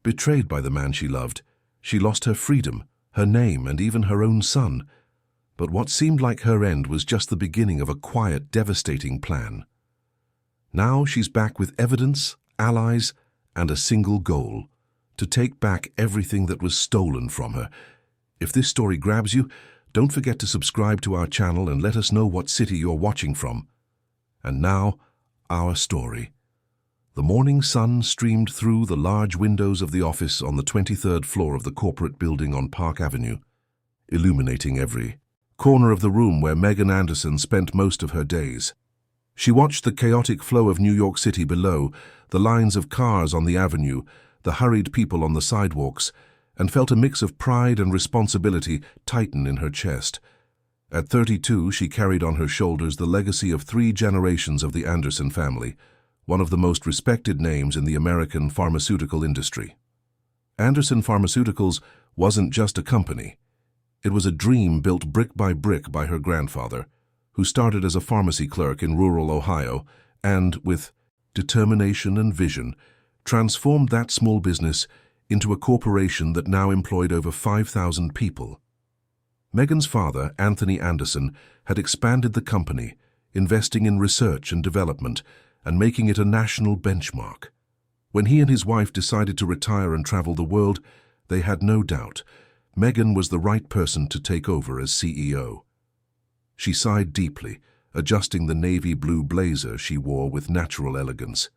Betrayed by the man she loved, she lost her freedom, her name, and even her own son. But what seemed like her end was just the beginning of a quiet, devastating plan. Now she's back with evidence, allies, and a single goal: to take back everything that was stolen from her. If this story grabs you, don't forget to subscribe to our channel and let us know what city you're watching from. And now, our story. The morning sun streamed through the large windows of the office on the 23rd floor of the corporate building on Park Avenue, illuminating every corner of the room where Megan Anderson spent most of her days. She watched the chaotic flow of New York City below, the lines of cars on the avenue, the hurried people on the sidewalks, and felt a mix of pride and responsibility tighten in her chest. At 32, she carried on her shoulders the legacy of 3 generations of the Anderson family, one of the most respected names in the American pharmaceutical industry. Anderson Pharmaceuticals wasn't just a company. It was a dream built brick by her grandfather, who started as a pharmacy clerk in rural Ohio and, with determination and vision, transformed that small business into a corporation that now employed over 5,000 people. Megan's father, Anthony Anderson, had expanded the company, investing in research and development and making it a national benchmark. When he and his wife decided to retire and travel the world, they had no doubt Megan was the right person to take over as CEO. She sighed deeply, adjusting the navy blue blazer she wore with natural elegance.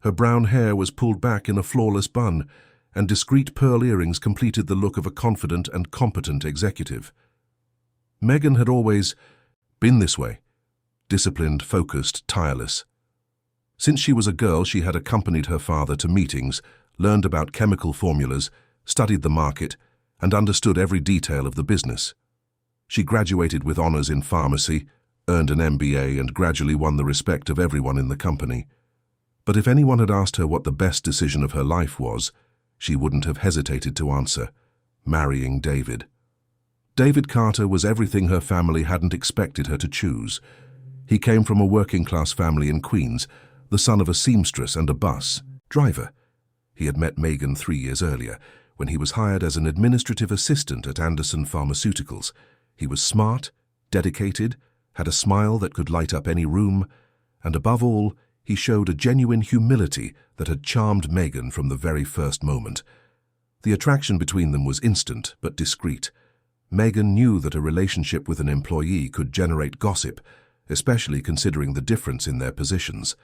Her brown hair was pulled back in a flawless bun, and discreet pearl earrings completed the look of a confident and competent executive. Megan had always been this way: disciplined, focused, tireless. Since she was a girl, she had accompanied her father to meetings, learned about chemical formulas, studied the market, and understood every detail of the business. She graduated with honors in pharmacy, earned an MBA, and gradually won the respect of everyone in the company. But if anyone had asked her what the best decision of her life was, she wouldn't have hesitated to answer: marrying David. David Carter was everything her family hadn't expected her to choose. He came from a working-class family in Queens, the son of a seamstress and a bus driver. He had met Megan 3 years earlier, when he was hired as an administrative assistant at Anderson Pharmaceuticals. He was smart, dedicated, had a smile that could light up any room, and above all, he showed a genuine humility that had charmed Megan from the very first moment. The attraction between them was instant but discreet. Megan knew that a relationship with an employee could generate gossip, especially considering the difference in their positions.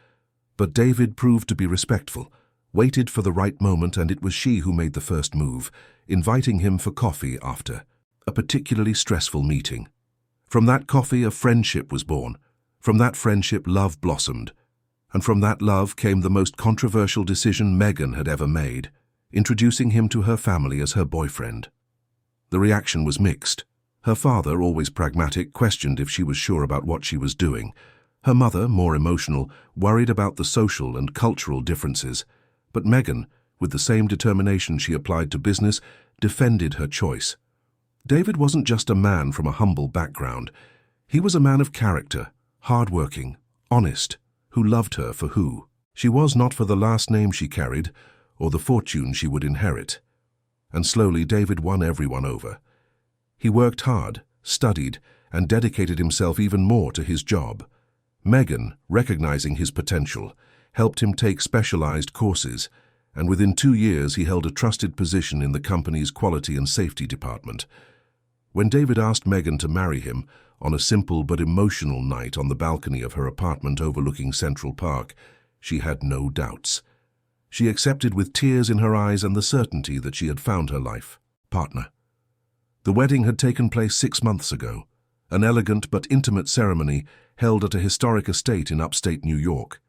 But David proved to be respectful, waited for the right moment, and it was she who made the first move, inviting him for coffee after a particularly stressful meeting. From that coffee, a friendship was born. From that friendship, love blossomed. And from that love came the most controversial decision Megan had ever made: introducing him to her family as her boyfriend. The reaction was mixed. Her father, always pragmatic, questioned if she was sure about what she was doing. Her mother, more emotional, worried about the social and cultural differences. But Megan, with the same determination she applied to business, defended her choice. David wasn't just a man from a humble background. He was a man of character, hard-working, honest, who loved her for who she was, not for the last name she carried or the fortune she would inherit. And slowly David won everyone over. He worked hard, studied, and dedicated himself even more to his job. Megan, recognizing his potential, helped him take specialized courses, and within 2 years he held a trusted position in the company's quality and safety department. When David asked Megan to marry him on a simple but emotional night on the balcony of her apartment overlooking Central Park, she had no doubts. She accepted with tears in her eyes and the certainty that she had found her life partner. The wedding had taken place 6 months ago, an elegant but intimate ceremony held at a historic estate in upstate New York.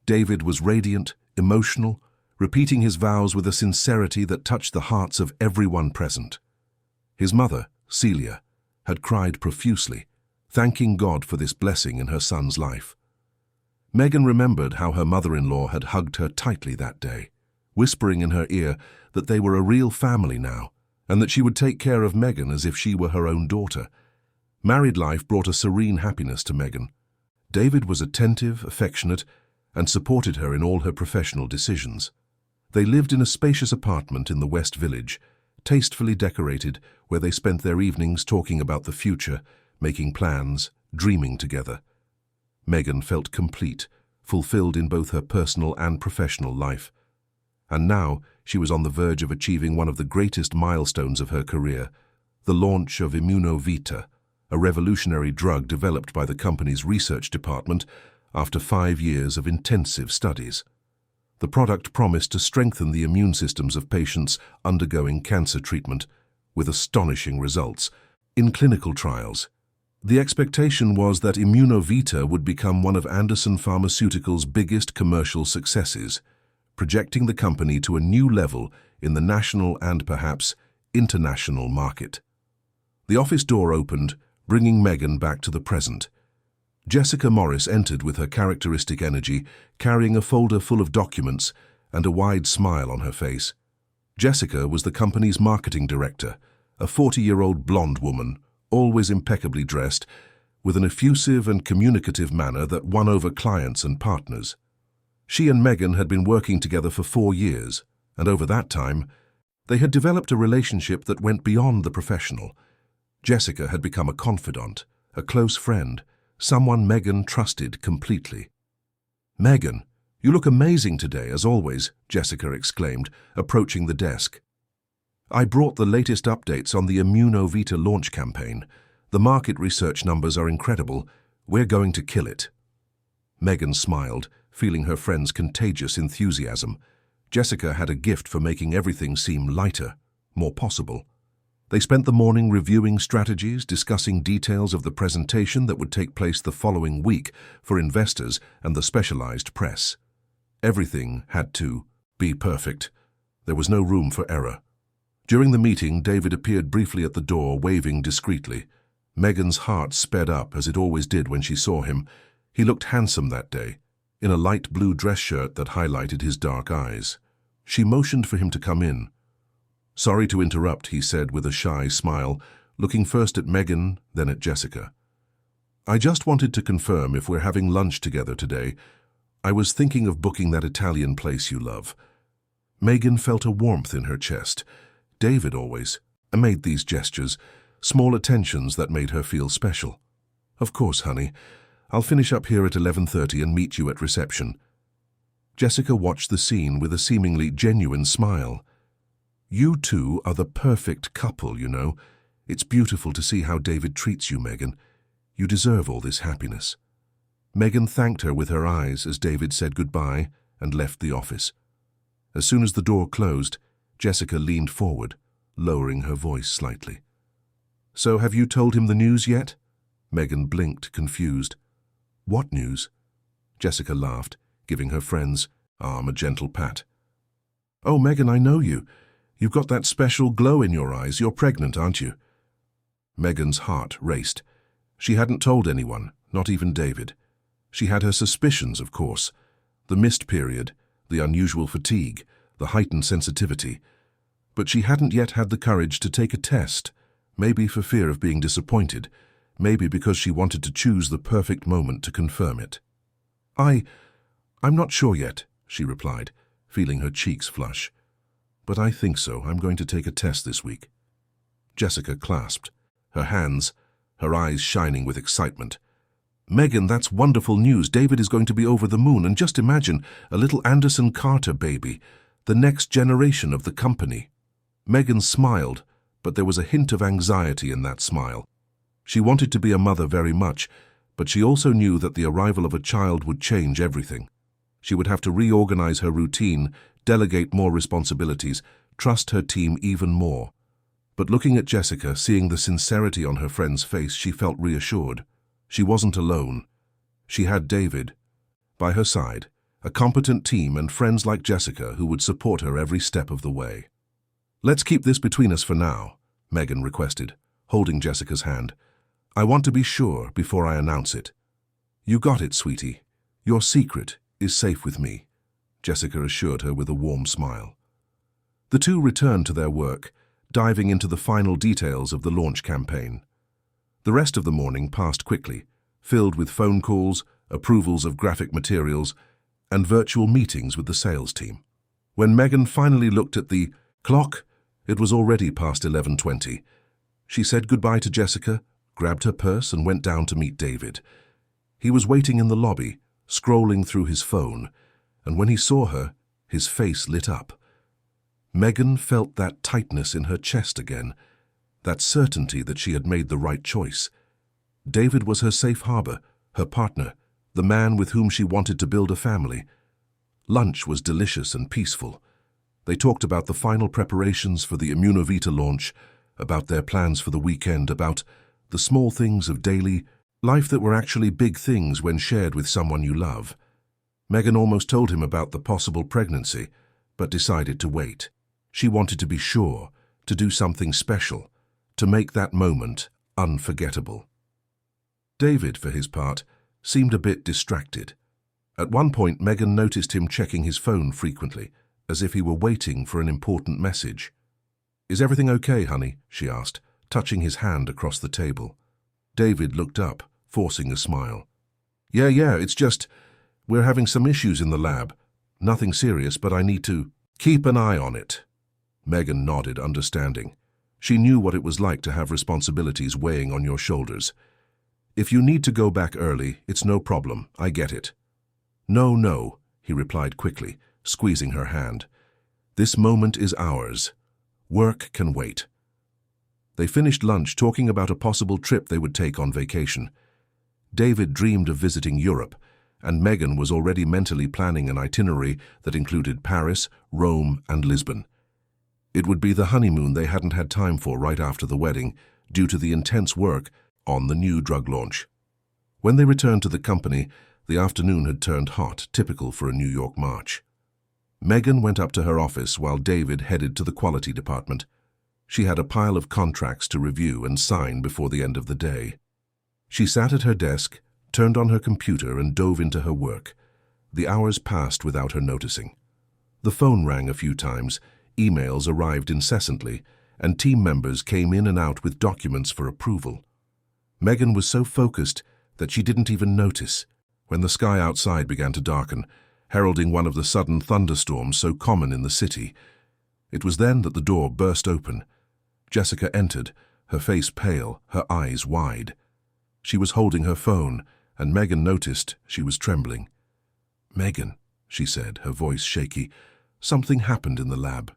David was radiant, emotional, repeating his vows with a sincerity that touched the hearts of everyone present. His mother, Celia, had cried profusely, thanking God for this blessing in her son's life. Megan remembered how her mother-in-law had hugged her tightly that day, whispering in her ear that they were a real family now, and that she would take care of Megan as if she were her own daughter. Married life brought a serene happiness to Megan. David was attentive, affectionate, and supported her in all her professional decisions. They lived in a spacious apartment in the West Village, tastefully decorated, where they spent their evenings talking about the future, making plans, dreaming together. Megan felt complete, fulfilled in both her personal and professional life. And now she was on the verge of achieving one of the greatest milestones of her career, the launch of Immunovita, a revolutionary drug developed by the company's research department after 5 years of intensive studies. The product promised to strengthen the immune systems of patients undergoing cancer treatment, with astonishing results. In clinical trials, the expectation was that Immunovita would become one of Anderson Pharmaceuticals' biggest commercial successes, projecting the company to a new level in the national and perhaps international market. The office door opened, bringing Megan back to the present. Jessica Morris entered with her characteristic energy, carrying a folder full of documents and a wide smile on her face. Jessica was the company's marketing director, a 40-year-old blonde woman, always impeccably dressed, with an effusive and communicative manner that won over clients and partners. She and Megan had been working together for 4 years, and over that time, they had developed a relationship that went beyond the professional. Jessica had become a confidant, a close friend, someone Megan trusted completely. "Megan, you look amazing today, as always," Jessica exclaimed, approaching the desk. "I brought the latest updates on the Immunovita launch campaign. The market research numbers are incredible. We're going to kill it." Megan smiled, feeling her friend's contagious enthusiasm. Jessica had a gift for making everything seem lighter, more possible. They spent the morning reviewing strategies, discussing details of the presentation that would take place the following week for investors and the specialized press. Everything had to be perfect. There was no room for error. During the meeting, David appeared briefly at the door, waving discreetly. Megan's heart sped up, as it always did when she saw him. He looked handsome that day, in a light blue dress shirt that highlighted his dark eyes. She motioned for him to come in. "Sorry to interrupt," he said with a shy smile, looking first at Megan, then at Jessica. "I just wanted to confirm if we're having lunch together today. I was thinking of booking that Italian place you love." Megan felt a warmth in her chest. David always made these gestures, small attentions that made her feel special. "Of course, honey. I'll finish up here at 11:30 and meet you at reception." Jessica watched the scene with a seemingly genuine smile. "You two are the perfect couple, you know. It's beautiful to see how David treats you, Megan. You deserve all this happiness." Megan thanked her with her eyes as David said goodbye and left the office. As soon as the door closed, Jessica leaned forward, lowering her voice slightly. "So have you told him the news yet?" Megan blinked, confused. "What news?" Jessica laughed, giving her friend's arm a gentle pat. "Oh, Megan, I know you. You've got that special glow in your eyes. You're pregnant, aren't you?" Megan's heart raced. She hadn't told anyone, not even David. She had her suspicions, of course. The missed period, the unusual fatigue, the heightened sensitivity. But she hadn't yet had the courage to take a test, maybe for fear of being disappointed, maybe because she wanted to choose the perfect moment to confirm it. I'm not sure yet," she replied, feeling her cheeks flush. "But I think so. I'm going to take a test this week." Jessica clasped, her hands, her eyes shining with excitement. "Megan, that's wonderful news. David is going to be over the moon, and just imagine, a little Anderson Carter baby, the next generation of the company." Megan smiled, but there was a hint of anxiety in that smile. She wanted to be a mother very much, but she also knew that the arrival of a child would change everything. She would have to reorganize her routine, delegate more responsibilities, trust her team even more. But looking at Jessica, seeing the sincerity on her friend's face, she felt reassured. She wasn't alone. She had David by her side, a competent team and friends like Jessica who would support her every step of the way. "Let's keep this between us for now," Megan requested, holding Jessica's hand. "I want to be sure before I announce it." "You got it, sweetie. Your secret is safe with me," Jessica assured her with a warm smile. The two returned to their work, diving into the final details of the launch campaign. The rest of the morning passed quickly, filled with phone calls, approvals of graphic materials, and virtual meetings with the sales team. When Megan finally looked at the clock, it was already past 11:20. She said goodbye to Jessica, grabbed her purse and went down to meet David. He was waiting in the lobby, scrolling through his phone, and when he saw her, his face lit up. Megan felt that tightness in her chest again, that certainty that she had made the right choice. David was her safe harbor, her partner, the man with whom she wanted to build a family. Lunch was delicious and peaceful. They talked about the final preparations for the Immunovita launch, about their plans for the weekend, about the small things of daily life that were actually big things when shared with someone you love. Megan almost told him about the possible pregnancy, but decided to wait. She wanted to be sure, to do something special, to make that moment unforgettable. David, for his part, seemed a bit distracted. At one point, Megan noticed him checking his phone frequently, as if he were waiting for an important message. "Is everything okay, honey?" she asked, touching his hand across the table. David looked up, forcing a smile. Yeah, it's just, we're having some issues in the lab. Nothing serious, but I need to keep an eye on it." Megan nodded, understanding. She knew what it was like to have responsibilities weighing on your shoulders. "If you need to go back early, it's no problem, I get it." No, he replied quickly, squeezing her hand. "This moment is ours. Work can wait." They finished lunch talking about a possible trip they would take on vacation. David dreamed of visiting Europe, and Megan was already mentally planning an itinerary that included Paris, Rome, and Lisbon. It would be the honeymoon they hadn't had time for right after the wedding, due to the intense work on the new drug launch. When they returned to the company, the afternoon had turned hot, typical for a New York March. Megan went up to her office while David headed to the quality department. She had a pile of contracts to review and sign before the end of the day. She sat at her desk, turned on her computer, and dove into her work. The hours passed without her noticing. The phone rang a few times, emails arrived incessantly, and team members came in and out with documents for approval. Megan was so focused that she didn't even notice when the sky outside began to darken, heralding one of the sudden thunderstorms so common in the city. It was then that the door burst open. Jessica entered, her face pale, her eyes wide. She was holding her phone, and Megan noticed she was trembling. "Megan," she said, her voice shaky, "something happened in the lab."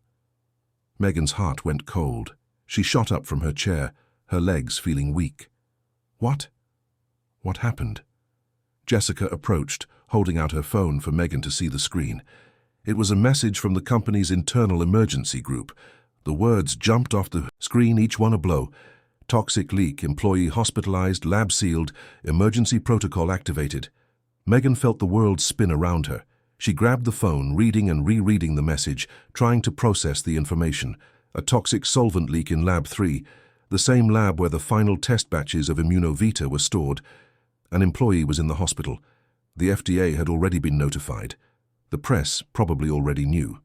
Megan's heart went cold. She shot up from her chair, her legs feeling weak. "What? What happened?" Jessica approached, holding out her phone for Megan to see the screen. It was a message from the company's internal emergency group. The words jumped off the screen, each one a blow. "Toxic leak, employee hospitalized, lab sealed, emergency protocol activated." Megan felt the world spin around her. She grabbed the phone, reading and rereading the message, trying to process the information. A toxic solvent leak in Lab 3, the same lab where the final test batches of Immunovita were stored. An employee was in the hospital. The FDA had already been notified. The press probably already knew.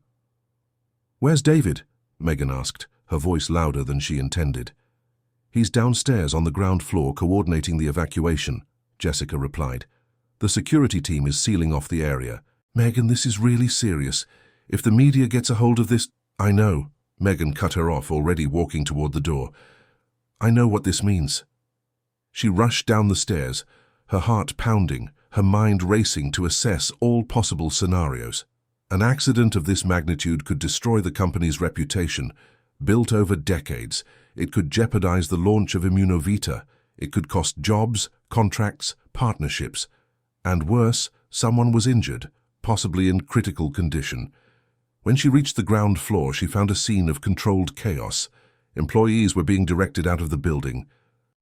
"Where's David?" Megan asked, her voice louder than she intended. "He's downstairs on the ground floor coordinating the evacuation," Jessica replied. "The security team is sealing off the area." "Megan, this is really serious. If the media gets a hold of this—" "I know," Megan cut her off, already walking toward the door. "I know what this means." She rushed down the stairs, her heart pounding, her mind racing to assess all possible scenarios. An accident of this magnitude could destroy the company's reputation. Built over decades, it could jeopardize the launch of Immunovita. It could cost jobs, contracts, partnerships. And worse, someone was injured, possibly in critical condition. When she reached the ground floor, she found a scene of controlled chaos. Employees were being directed out of the building.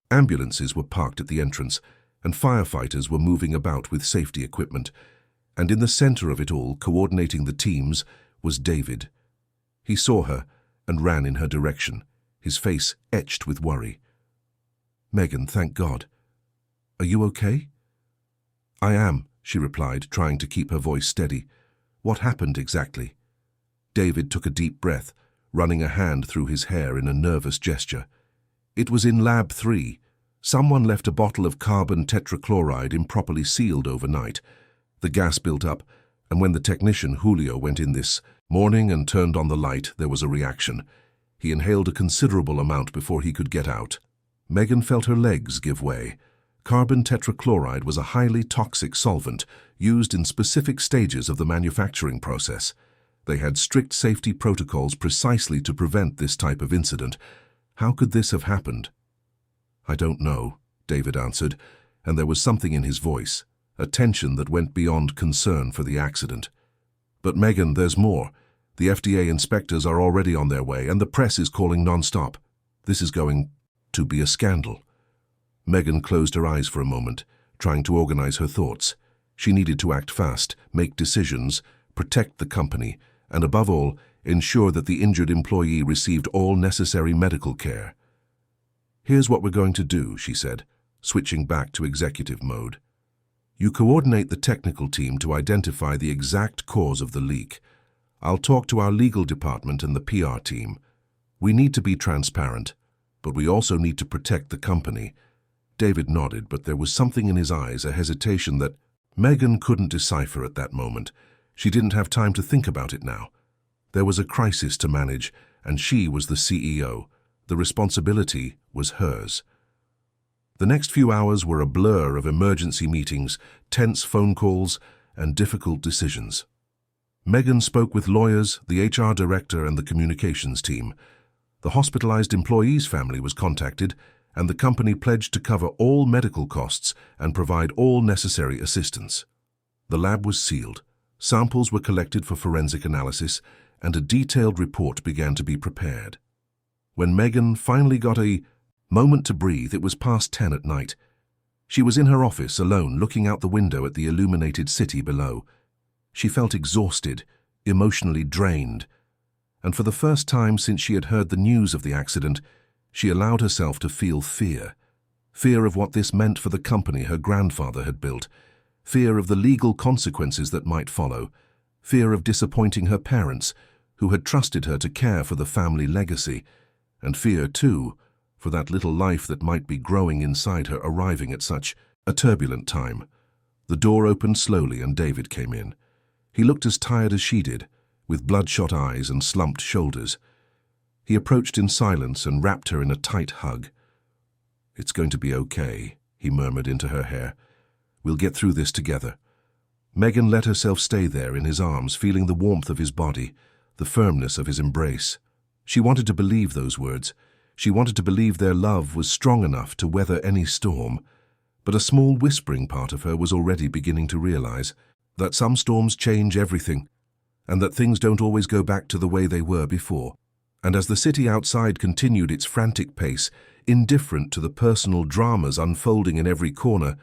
Ambulances were parked at the entrance, and firefighters were moving about with safety equipment. And in the center of it all, coordinating the teams, was David. He saw her and ran in her direction, his face etched with worry. "Megan, thank God. Are you okay?" "I am," she replied, trying to keep her voice steady. "What happened exactly?" David took a deep breath, running a hand through his hair in a nervous gesture. "It was in Lab 3. Someone left a bottle of carbon tetrachloride improperly sealed overnight. The gas built up, and when the technician, Julio, went in this Morning and turned on the light, there was a reaction. He inhaled a considerable amount before he could get out. Megan felt her legs give way. Carbon tetrachloride was a highly toxic solvent used in specific stages of the manufacturing process. They had strict safety protocols precisely to prevent this type of incident. How could this have happened? "I don't know," David answered, and there was something in his voice, a tension that went beyond concern for the accident. "But Megan, there's more. The FDA inspectors are already on their way, and the press is calling non-stop. This is going to be a scandal." Megan closed her eyes for a moment, trying to organize her thoughts. She needed to act fast, make decisions, protect the company, and above all, ensure that the injured employee received all necessary medical care. "Here's what we're going to do," she said, switching back to executive mode. "You coordinate the technical team to identify the exact cause of the leak. I'll talk to our legal department and the PR team. We need to be transparent, but we also need to protect the company." David nodded, but there was something in his eyes, a hesitation that Megan couldn't decipher at that moment. She didn't have time to think about it now. There was a crisis to manage, and she was the CEO. The responsibility was hers. The next few hours were a blur of emergency meetings, tense phone calls, and difficult decisions. Megan spoke with lawyers, the HR director, and the communications team. The hospitalized employee's family was contacted, and the company pledged to cover all medical costs and provide all necessary assistance. The lab was sealed, samples were collected for forensic analysis, and a detailed report began to be prepared. When Megan finally got a moment to breathe, it was past 10 at night. She was in her office alone, looking out the window at the illuminated city below. She felt exhausted, emotionally drained, and for the first time since she had heard the news of the accident, she allowed herself to feel fear. Fear of what this meant for the company her grandfather had built, fear of the legal consequences that might follow, fear of disappointing her parents, who had trusted her to care for the family legacy, and fear, too, for that little life that might be growing inside her, arriving at such a turbulent time. The door opened slowly and David came in. He looked as tired as she did, with bloodshot eyes and slumped shoulders. He approached in silence and wrapped her in a tight hug. "It's going to be okay," he murmured into her hair. "We'll get through this together." Megan let herself stay there in his arms, feeling the warmth of his body, the firmness of his embrace. She wanted to believe those words. She wanted to believe their love was strong enough to weather any storm. But a small whispering part of her was already beginning to realize that some storms change everything, and that things don't always go back to the way they were before. And as the city outside continued its frantic pace, indifferent to the personal dramas unfolding in every corner,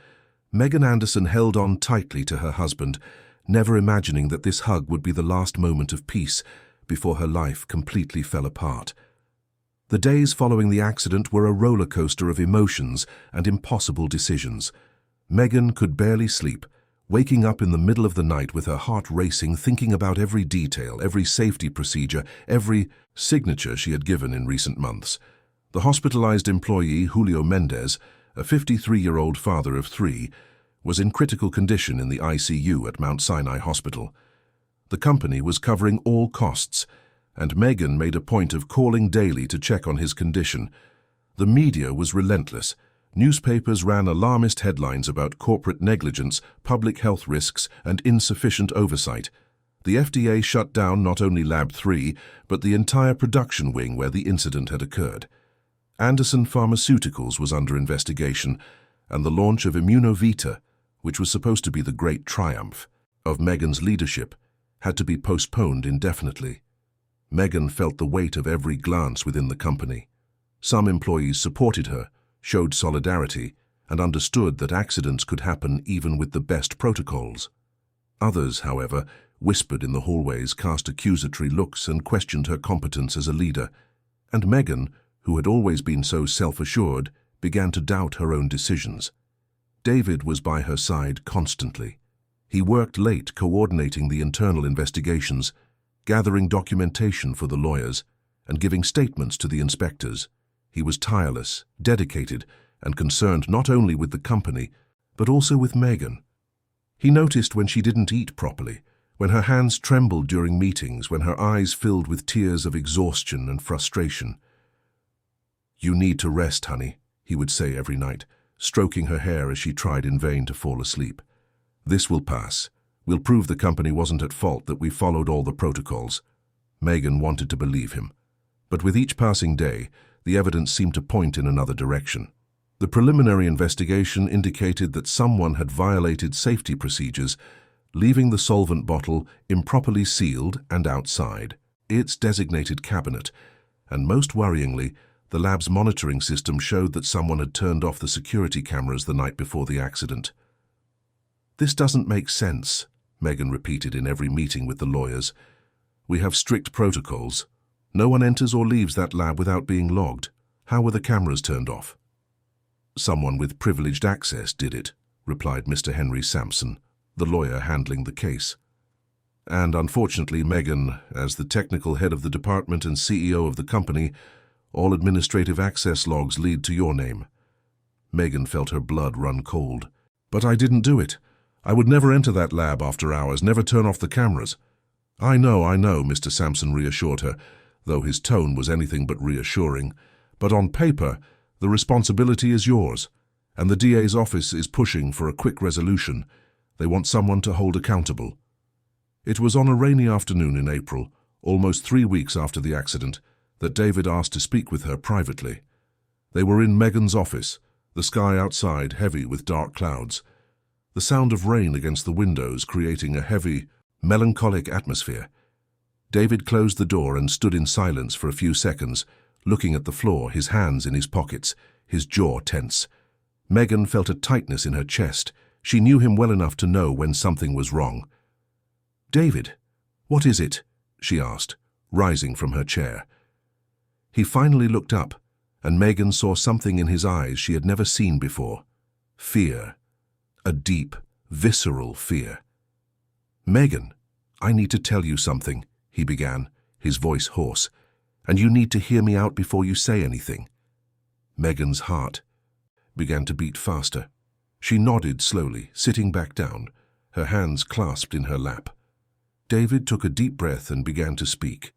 Megan Anderson held on tightly to her husband, never imagining that this hug would be the last moment of peace before her life completely fell apart. The days following the accident were a roller coaster of emotions and impossible decisions. Megan could barely sleep, waking up in the middle of the night with her heart racing, thinking about every detail, every safety procedure, every signature she had given in recent months. The hospitalized employee, Julio Mendez, a 53-year-old father of 3, was in critical condition in the ICU at Mount Sinai Hospital. The company was covering all costs, and Megan made a point of calling daily to check on his condition. The media was relentless. Newspapers ran alarmist headlines about corporate negligence, public health risks, and insufficient oversight. The FDA shut down not only Lab 3, but the entire production wing where the incident had occurred. Anderson Pharmaceuticals was under investigation, and the launch of Immunovita, which was supposed to be the great triumph of Megan's leadership, had to be postponed indefinitely. Megan felt the weight of every glance within the company. Some employees supported her, showed solidarity, and understood that accidents could happen even with the best protocols. Others, however, whispered in the hallways, cast accusatory looks, and questioned her competence as a leader. And Megan, who had always been so self-assured, began to doubt her own decisions. David was by her side constantly. He worked late coordinating the internal investigations, gathering documentation for the lawyers, and giving statements to the inspectors. He was tireless, dedicated, and concerned not only with the company, but also with Megan. He noticed when she didn't eat properly, when her hands trembled during meetings, when her eyes filled with tears of exhaustion and frustration. "You need to rest, honey," he would say every night, stroking her hair as she tried in vain to fall asleep. "This will pass. We'll prove the company wasn't at fault, that we followed all the protocols." Megan wanted to believe him. But with each passing day, the evidence seemed to point in another direction. The preliminary investigation indicated that someone had violated safety procedures, leaving the solvent bottle improperly sealed and outside its designated cabinet, and most worryingly, the lab's monitoring system showed that someone had turned off the security cameras the night before the accident. "This doesn't make sense," Megan repeated in every meeting with the lawyers. "We have strict protocols. No one enters or leaves that lab without being logged. How were the cameras turned off?" "Someone with privileged access did it," replied Mr. Henry Sampson, the lawyer handling the case. "And unfortunately, Megan, as the technical head of the department and CEO of the company, all administrative access logs lead to your name." Megan felt her blood run cold. "But I didn't do it. I would never enter that lab after hours, never turn off the cameras." I know," Mr. Sampson reassured her, though his tone was anything but reassuring. "But on paper, the responsibility is yours, and the DA's office is pushing for a quick resolution. They want someone to hold accountable." It was on a rainy afternoon in April, almost 3 weeks after the accident, that David asked to speak with her privately. They were in Megan's office, the sky outside heavy with dark clouds, the sound of rain against the windows creating a heavy, melancholic atmosphere. David closed the door and stood in silence for a few seconds, looking at the floor, his hands in his pockets, his jaw tense. Megan felt a tightness in her chest. She knew him well enough to know when something was wrong. "David, what is it?" she asked, rising from her chair. He finally looked up, and Megan saw something in his eyes she had never seen before. Fear. A deep, visceral fear. "Megan, I need to tell you something," he began, his voice hoarse, "and you need to hear me out before you say anything." Megan's heart began to beat faster. She nodded slowly, sitting back down, her hands clasped in her lap. David took a deep breath and began to speak.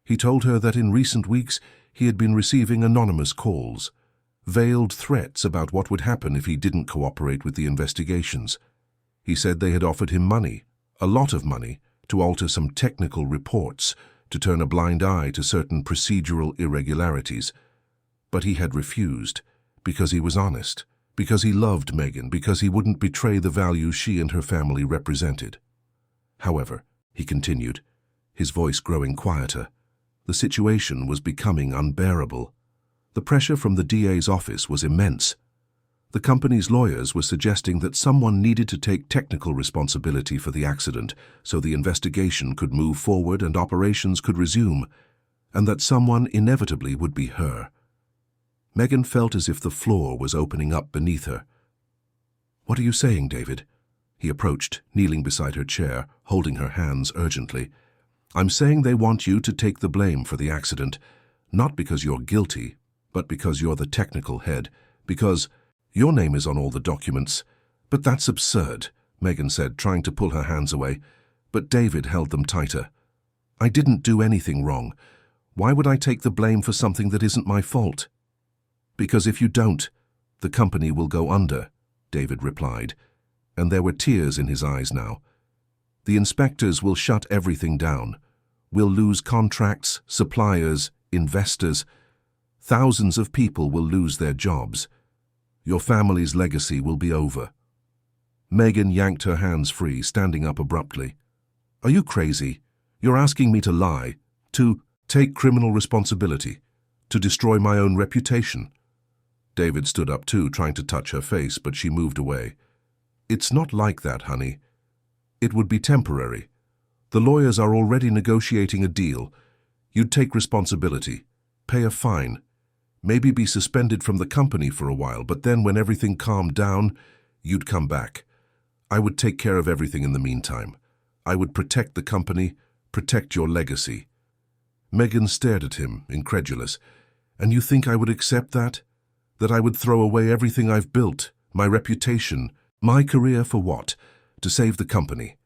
He told her that in recent weeks he had been receiving anonymous calls, veiled threats about what would happen if he didn't cooperate with the investigations. He said they had offered him money, a lot of money, to alter some technical reports, to turn a blind eye to certain procedural irregularities. But he had refused, because he was honest, because he loved Megan, because he wouldn't betray the values she and her family represented. However, he continued, his voice growing quieter, the situation was becoming unbearable. The pressure from the DA's office was immense. The company's lawyers were suggesting that someone needed to take technical responsibility for the accident so the investigation could move forward and operations could resume, and that someone inevitably would be her. Megan felt as if the floor was opening up beneath her. "What are you saying, David?" He approached, kneeling beside her chair, holding her hands urgently. "I'm saying they want you to take the blame for the accident, not because you're guilty, but because you're the technical head, because your name is on all the documents." "But that's absurd," Megan said, trying to pull her hands away, but David held them tighter. "I didn't do anything wrong. Why would I take the blame for something that isn't my fault?" "Because if you don't, the company will go under," David replied, and there were tears in his eyes now. "The inspectors will shut everything down. We'll lose contracts, suppliers, investors. Thousands of people will lose their jobs. Your family's legacy will be over." Megan yanked her hands free, standing up abruptly. "Are you crazy? You're asking me to lie, to take criminal responsibility, to destroy my own reputation." David stood up too, trying to touch her face, but she moved away. "It's not like that, honey. It would be temporary. The lawyers are already negotiating a deal. You'd take responsibility, pay a fine, maybe be suspended from the company for a while, but then when everything calmed down, you'd come back. I would take care of everything in the meantime. I would protect the company, protect your legacy." Megan stared at him, incredulous. "And you think I would accept that? That I would throw away everything I've built, my reputation, my career for what? To save the company?"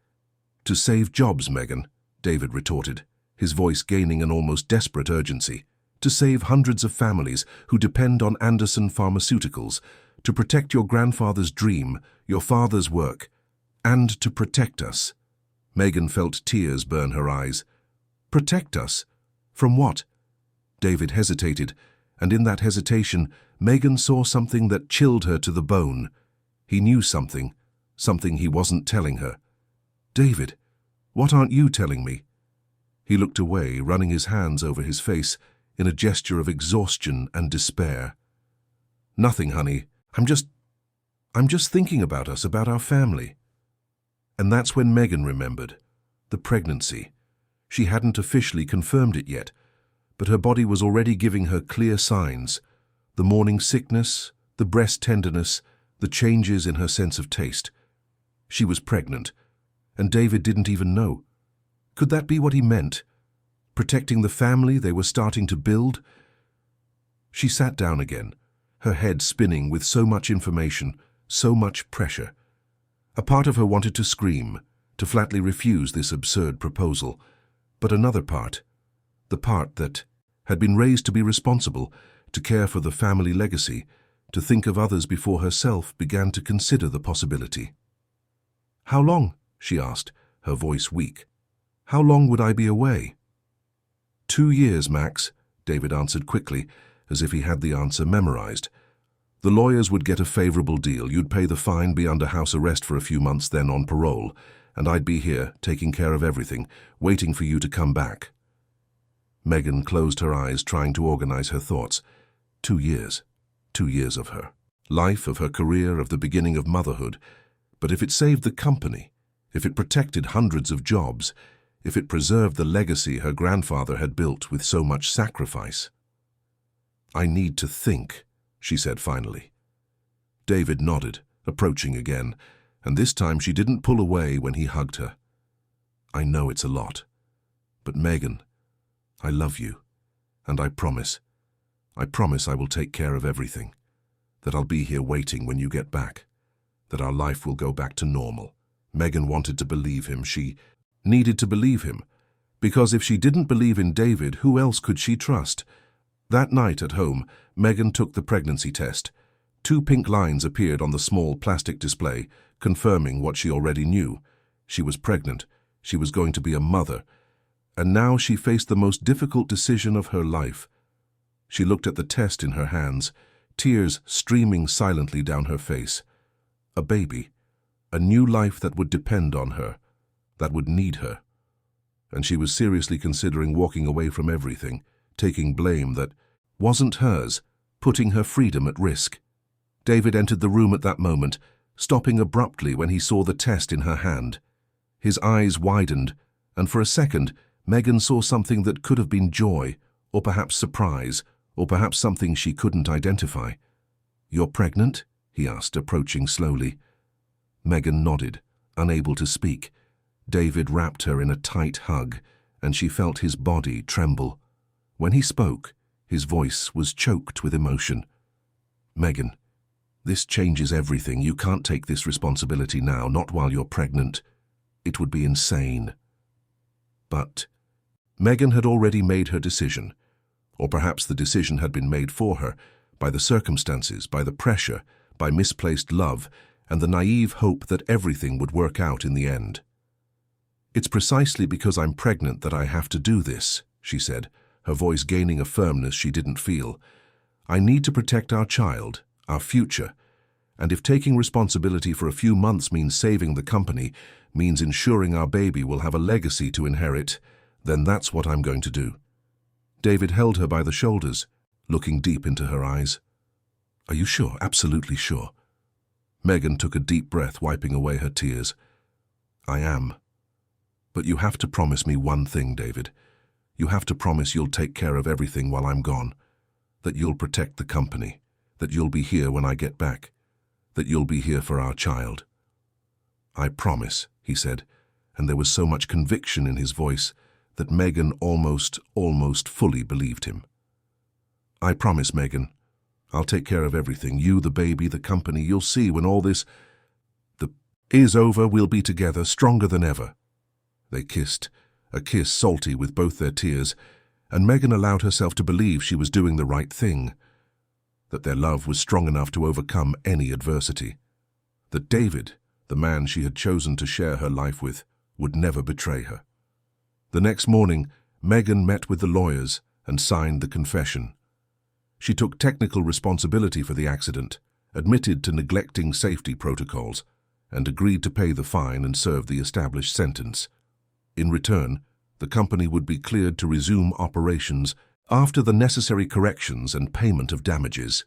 To save jobs, Megan, David retorted, his voice gaining an almost desperate urgency. To save hundreds of families who depend on Anderson Pharmaceuticals, to protect your grandfather's dream, your father's work, and to protect us. Megan felt tears burn her eyes. Protect us? From what? David hesitated, and in that hesitation, Megan saw something that chilled her to the bone. He knew something he wasn't telling her. David, what aren't you telling me? He looked away, running his hands over his face in a gesture of exhaustion and despair. Nothing, honey. I'm just thinking about us, about our family. And that's when Megan remembered. The pregnancy. She hadn't officially confirmed it yet, but her body was already giving her clear signs. The morning sickness, the breast tenderness, the changes in her sense of taste. She was pregnant, and David didn't even know. Could that be what he meant? Protecting the family they were starting to build? She sat down again, her head spinning with so much information, so much pressure. A part of her wanted to scream, to flatly refuse this absurd proposal, but another part, the part that had been raised to be responsible, to care for the family legacy, to think of others before herself, began to consider the possibility. How long? She asked, her voice weak. How long would I be away? 2 years, Max, David answered quickly, as if he had the answer memorized. The lawyers would get a favorable deal. You'd pay the fine, be under house arrest for a few months, then on parole, and I'd be here, taking care of everything, waiting for you to come back. Megan closed her eyes, trying to organize her thoughts. 2 years. 2 years of her life, of her career, of the beginning of motherhood. But if it saved the company, if it protected hundreds of jobs, if it preserved the legacy her grandfather had built with so much sacrifice. I need to think, she said finally. David nodded, approaching again, and this time she didn't pull away when he hugged her. I know it's a lot, but Megan, I love you, and I promise I will take care of everything, that I'll be here waiting when you get back, that our life will go back to normal. Megan wanted to believe him. She needed to believe him, because if she didn't believe in David, who else could she trust? That night at home, Megan took the pregnancy test. 2 pink lines appeared on the small plastic display, confirming what she already knew. She was pregnant. She was going to be a mother. And now she faced the most difficult decision of her life. She looked at the test in her hands, tears streaming silently down her face. A baby. A new life that would depend on her, that would need her. And she was seriously considering walking away from everything, taking blame that wasn't hers, putting her freedom at risk. David entered the room at that moment, stopping abruptly when he saw the test in her hand. His eyes widened, and for a second, Megan saw something that could have been joy, or perhaps surprise, or perhaps something she couldn't identify. You're pregnant? He asked, approaching slowly. Megan nodded, unable to speak. David wrapped her in a tight hug, and she felt his body tremble. When he spoke, his voice was choked with emotion. Megan, this changes everything. You can't take this responsibility now, not while you're pregnant. It would be insane. But Megan had already made her decision, or perhaps the decision had been made for her, by the circumstances, by the pressure, by misplaced love, and the naive hope that everything would work out in the end. It's precisely because I'm pregnant that I have to do this, she said, her voice gaining a firmness she didn't feel. I need to protect our child, our future, and if taking responsibility for a few months means saving the company, means ensuring our baby will have a legacy to inherit, then that's what I'm going to do. David held her by the shoulders, looking deep into her eyes. Are you sure? Absolutely sure. Megan took a deep breath, wiping away her tears. I am. But you have to promise me one thing, David. You have to promise you'll take care of everything while I'm gone, that you'll protect the company, that you'll be here when I get back, that you'll be here for our child. I promise, he said, and there was so much conviction in his voice that Megan almost fully believed him. I promise, Megan. I'll take care of everything. You, the baby, the company. You'll see when all this is over, we'll be together, stronger than ever. They kissed, a kiss salty with both their tears, and Megan allowed herself to believe she was doing the right thing, that their love was strong enough to overcome any adversity, that David, the man she had chosen to share her life with, would never betray her. The next morning, Megan met with the lawyers and signed the confession. She took technical responsibility for the accident, admitted to neglecting safety protocols, and agreed to pay the fine and serve the established sentence. In return, the company would be cleared to resume operations after the necessary corrections and payment of damages.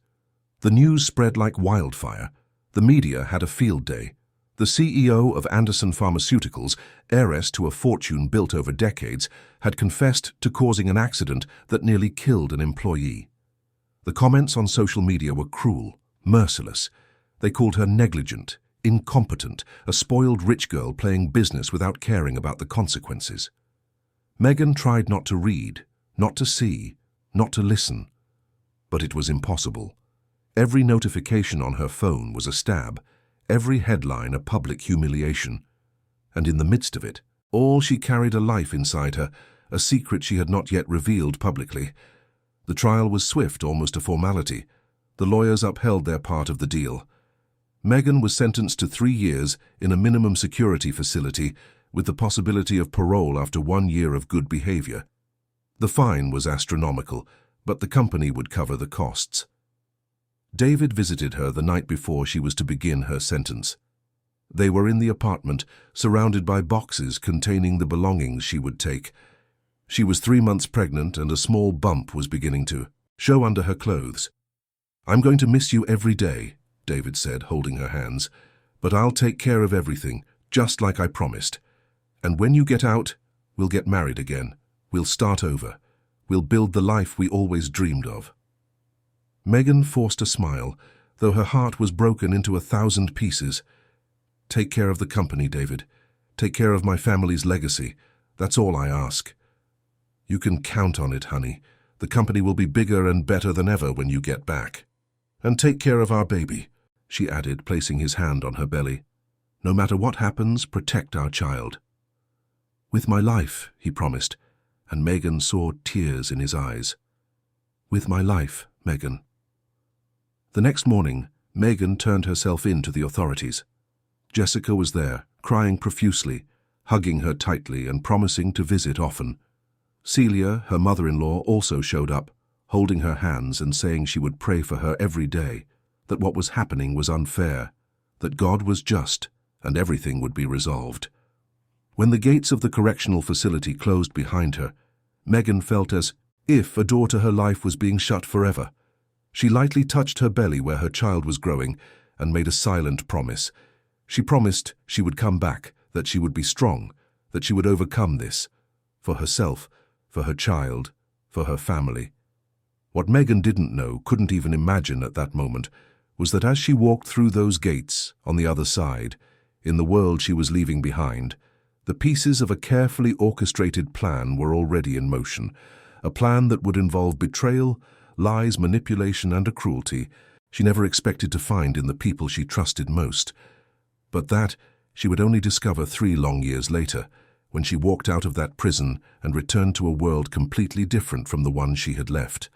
The news spread like wildfire. The media had a field day. The CEO of Anderson Pharmaceuticals, heiress to a fortune built over decades, had confessed to causing an accident that nearly killed an employee. The comments on social media were cruel, merciless. They called her negligent, incompetent, a spoiled rich girl playing business without caring about the consequences. Megan tried not to read, not to see, not to listen. But it was impossible. Every notification on her phone was a stab, every headline a public humiliation. And in the midst of it, all she carried a life inside her, a secret she had not yet revealed publicly. The trial was swift, almost a formality. The lawyers upheld their part of the deal. Megan was sentenced to 3 years in a minimum security facility with the possibility of parole after 1 year of good behavior. The fine was astronomical, but the company would cover the costs. David visited her the night before she was to begin her sentence. They were in the apartment, surrounded by boxes containing the belongings she would take. She was 3 months pregnant and a small bump was beginning to show under her clothes. "I'm going to miss you every day," David said, holding her hands, "but I'll take care of everything, just like I promised. And when you get out, we'll get married again. We'll start over. We'll build the life we always dreamed of." Megan forced a smile, though her heart was broken into 1,000 pieces. "Take care of the company, David. Take care of my family's legacy. That's all I ask." "You can count on it, honey. The company will be bigger and better than ever when you get back. And take care of our baby," she added, placing his hand on her belly. "No matter what happens, protect our child." "With my life," he promised, and Megan saw tears in his eyes. "With my life, Megan." The next morning, Megan turned herself in to the authorities. Jessica was there, crying profusely, hugging her tightly and promising to visit often. Celia, her mother-in-law, also showed up, holding her hands and saying she would pray for her every day, that what was happening was unfair, that God was just, and everything would be resolved. When the gates of the correctional facility closed behind her, Megan felt as if a door to her life was being shut forever. She lightly touched her belly where her child was growing and made a silent promise. She promised she would come back, that she would be strong, that she would overcome this, for herself, for her child, for her family. What Megan didn't know, couldn't even imagine at that moment, was that as she walked through those gates, on the other side, in the world she was leaving behind, the pieces of a carefully orchestrated plan were already in motion, a plan that would involve betrayal, lies, manipulation, and a cruelty she never expected to find in the people she trusted most. But that she would only discover 3 long years later, when she walked out of that prison and returned to a world completely different from the one she had left.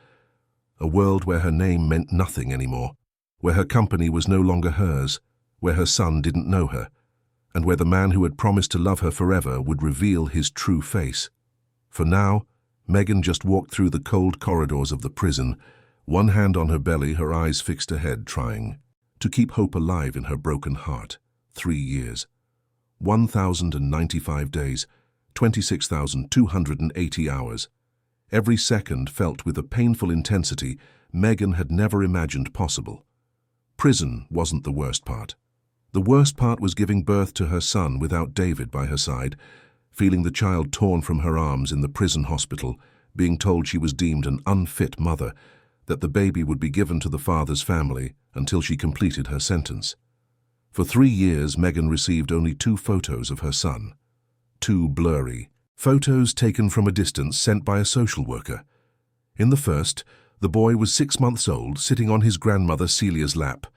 A world where her name meant nothing anymore, where her company was no longer hers, where her son didn't know her, and where the man who had promised to love her forever would reveal his true face. For now, Megan just walked through the cold corridors of the prison, one hand on her belly, her eyes fixed ahead, trying to keep hope alive in her broken heart. 3 years. 1,095 days, 26,280 hours. Every second felt with a painful intensity Megan had never imagined possible. Prison wasn't the worst part. The worst part was giving birth to her son without David by her side, feeling the child torn from her arms in the prison hospital, being told she was deemed an unfit mother, that the baby would be given to the father's family until she completed her sentence. For 3 years, Megan received only 2 photos of her son. 2 blurry photos taken from a distance sent by a social worker. In the first, the boy was 6 months old, sitting on his grandmother Celia's lap.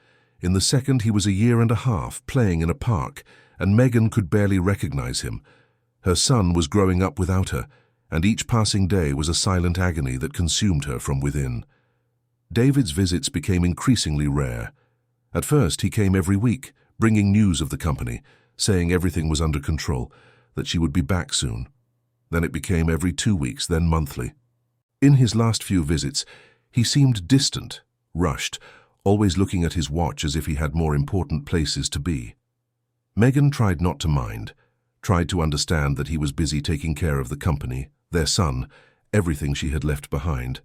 In the second, he was 1.5 years playing in a park, and Megan could barely recognize him. Her son was growing up without her, and each passing day was a silent agony that consumed her from within. David's visits became increasingly rare. At first, he came every week, bringing news of the company, saying everything was under control, that she would be back soon. Then it became every 2 weeks, then monthly. In his last few visits, he seemed distant, rushed, always looking at his watch as if he had more important places to be. Megan tried not to mind, tried to understand that he was busy taking care of the company, their son, everything she had left behind.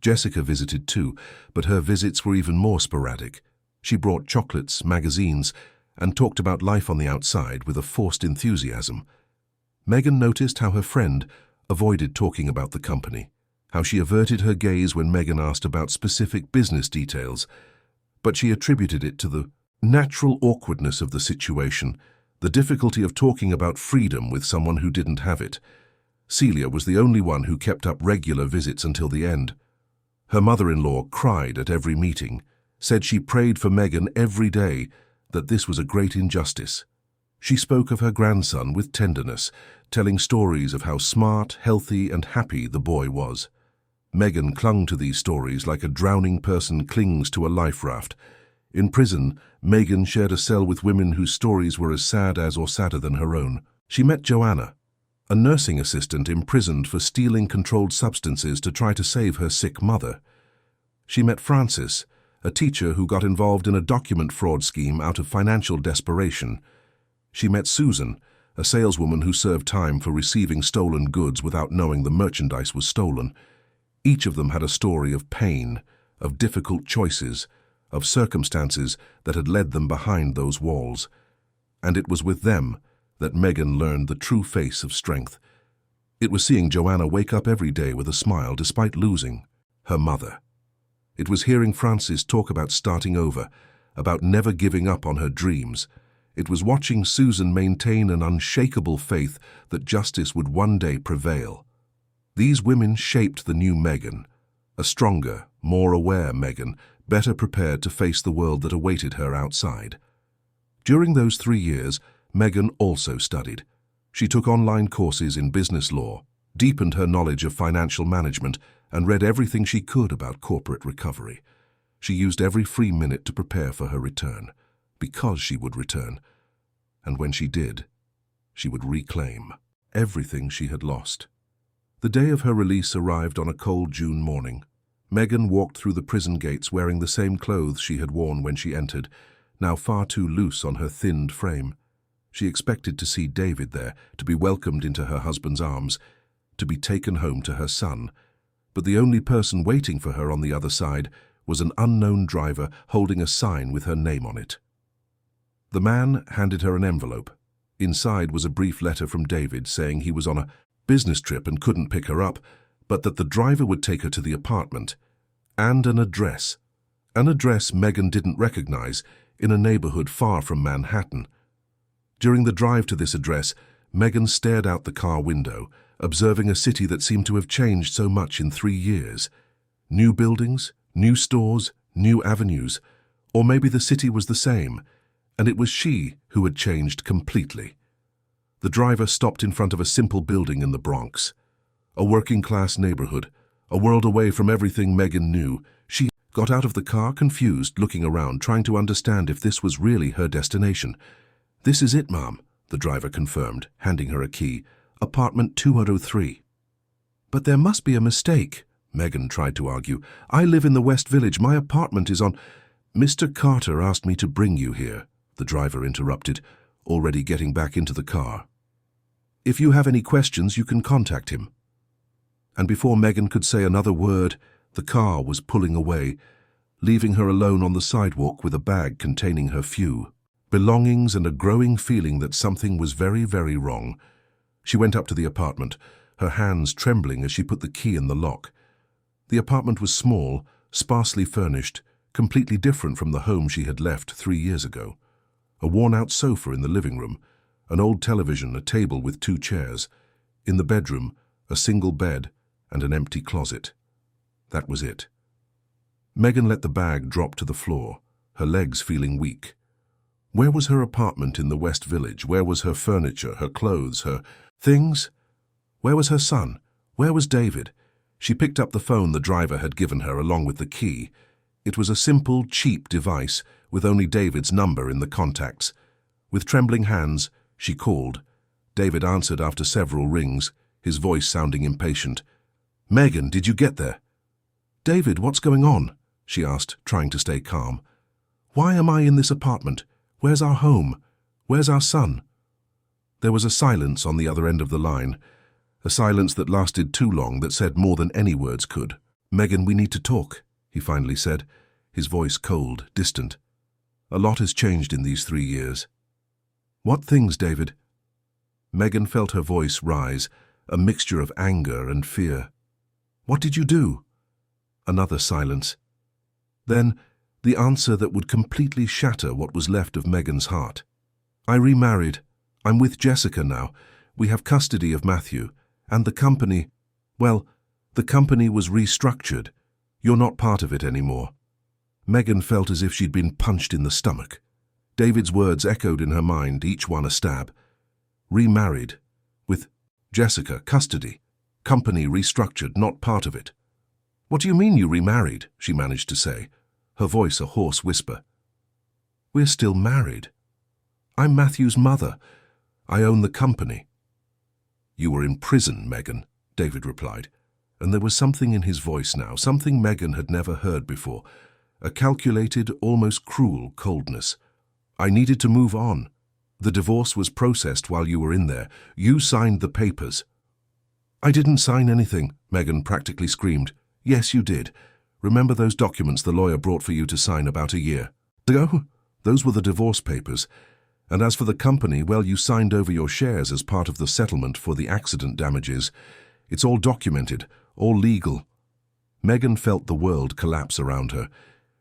Jessica visited too, but her visits were even more sporadic. She brought chocolates, magazines, and talked about life on the outside with a forced enthusiasm. Megan noticed how her friend avoided talking about the company, how she averted her gaze when Megan asked about specific business details, but she attributed it to the natural awkwardness of the situation, the difficulty of talking about freedom with someone who didn't have it. Celia was the only one who kept up regular visits until the end. Her mother-in-law cried at every meeting, said she prayed for Megan every day, that this was a great injustice. She spoke of her grandson with tenderness, telling stories of how smart, healthy, and happy the boy was. Megan clung to these stories like a drowning person clings to a life raft. In prison, Megan shared a cell with women whose stories were as sad as or sadder than her own. She met Joanna, a nursing assistant imprisoned for stealing controlled substances to try to save her sick mother. She met Francis, a teacher who got involved in a document fraud scheme out of financial desperation. She met Susan, a saleswoman who served time for receiving stolen goods without knowing the merchandise was stolen. Each of them had a story of pain, of difficult choices, of circumstances that had led them behind those walls. And it was with them that Megan learned the true face of strength. It was seeing Joanna wake up every day with a smile despite losing her mother. It was hearing Francis talk about starting over, about never giving up on her dreams. It was watching Susan maintain an unshakable faith that justice would one day prevail. These women shaped the new Megan, a stronger, more aware Megan, better prepared to face the world that awaited her outside. During those 3 years, Megan also studied. She took online courses in business law, deepened her knowledge of financial management, and read everything she could about corporate recovery. She used every free minute to prepare for her return, because she would return. And when she did, she would reclaim everything she had lost. The day of her release arrived on a cold June morning. Megan walked through the prison gates wearing the same clothes she had worn when she entered, now far too loose on her thinned frame. She expected to see David there, to be welcomed into her husband's arms, to be taken home to her son. But the only person waiting for her on the other side was an unknown driver holding a sign with her name on it. The man handed her an envelope. Inside was a brief letter from David saying he was on a business trip and couldn't pick her up, but that the driver would take her to the apartment, and an address Megan didn't recognize, in a neighborhood far from Manhattan. During the drive to this address, Megan stared out the car window, observing a city that seemed to have changed so much in 3 years. New buildings, new stores, new avenues, or maybe the city was the same, and it was she who had changed completely. The driver stopped in front of a simple building in the Bronx. A working-class neighborhood, a world away from everything Megan knew. She got out of the car confused, looking around, trying to understand if this was really her destination. "This is it, Mom," the driver confirmed, handing her a key. "Apartment 203. "But there must be a mistake," Megan tried to argue. "I live in the West Village. My apartment is on—" "Mr. Carter asked me to bring you here," the driver interrupted, already getting back into the car. "If you have any questions, you can contact him." And before Megan could say another word, the car was pulling away, leaving her alone on the sidewalk with a bag containing her few belongings and a growing feeling that something was very, very wrong. She went up to the apartment, her hands trembling as she put the key in the lock. The apartment was small, sparsely furnished, completely different from the home she had left 3 years ago. A worn-out sofa in the living room, an old television, a table with 2 chairs. In the bedroom, a single bed and an empty closet. That was it. Megan let the bag drop to the floor, her legs feeling weak. Where was her apartment in the West Village? Where was her furniture, her clothes, her Things? Where was her son? Where was David? She picked up the phone the driver had given her along with the key. It was a simple, cheap device with only David's number in the contacts. With trembling hands, she called. David answered after several rings, his voice sounding impatient. "Megan, did you get there?" "David, what's going on?" she asked, trying to stay calm. "Why am I in this apartment? Where's our home? Where's our son?" There was a silence on the other end of the line, a silence that lasted too long, that said more than any words could. "Megan, we need to talk," he finally said, his voice cold, distant. "A lot has changed in these 3 years." "What things, David?" Megan felt her voice rise, a mixture of anger and fear. "What did you do?" Another silence. Then, the answer that would completely shatter what was left of Megan's heart. "I remarried. I'm with Jessica now. We have custody of Matthew. And the company, well, the company was restructured. You're not part of it anymore." Megan felt as if she'd been punched in the stomach. David's words echoed in her mind, each one a stab. Remarried. With Jessica, custody. Company restructured, not part of it. "What do you mean you remarried?" she managed to say, her voice a hoarse whisper. "We're still married. I'm Matthew's mother. I own the company." "You were in prison, Megan," David replied, and there was something in his voice now, something Megan had never heard before, a calculated, almost cruel coldness. "I needed to move on. The divorce was processed while you were in there. You signed the papers." "I didn't sign anything," Megan practically screamed. "Yes, you did. Remember those documents the lawyer brought for you to sign about a year ago? Those were the divorce papers. And as for the company, well, you signed over your shares as part of the settlement for the accident damages. It's all documented, all legal." Megan felt the world collapse around her.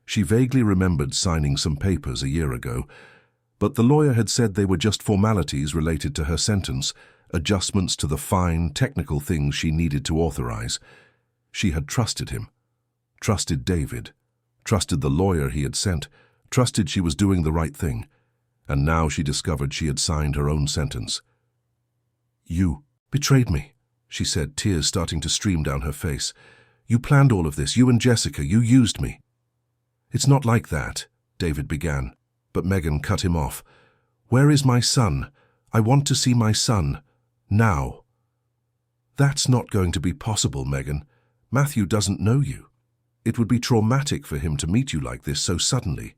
She vaguely remembered signing some papers a year ago, but the lawyer had said they were just formalities related to her sentence, adjustments to the fine, technical things she needed to authorize. She had trusted him, trusted David, trusted the lawyer he had sent, trusted she was doing the right thing. And now she discovered she had signed her own sentence. "You betrayed me," she said, tears starting to stream down her face. "You planned all of this, you and Jessica, you used me." "It's not like that," David began, but Megan cut him off. "Where is my son? I want to see my son. Now." "That's not going to be possible, Megan. Matthew doesn't know you. It would be traumatic for him to meet you like this so suddenly.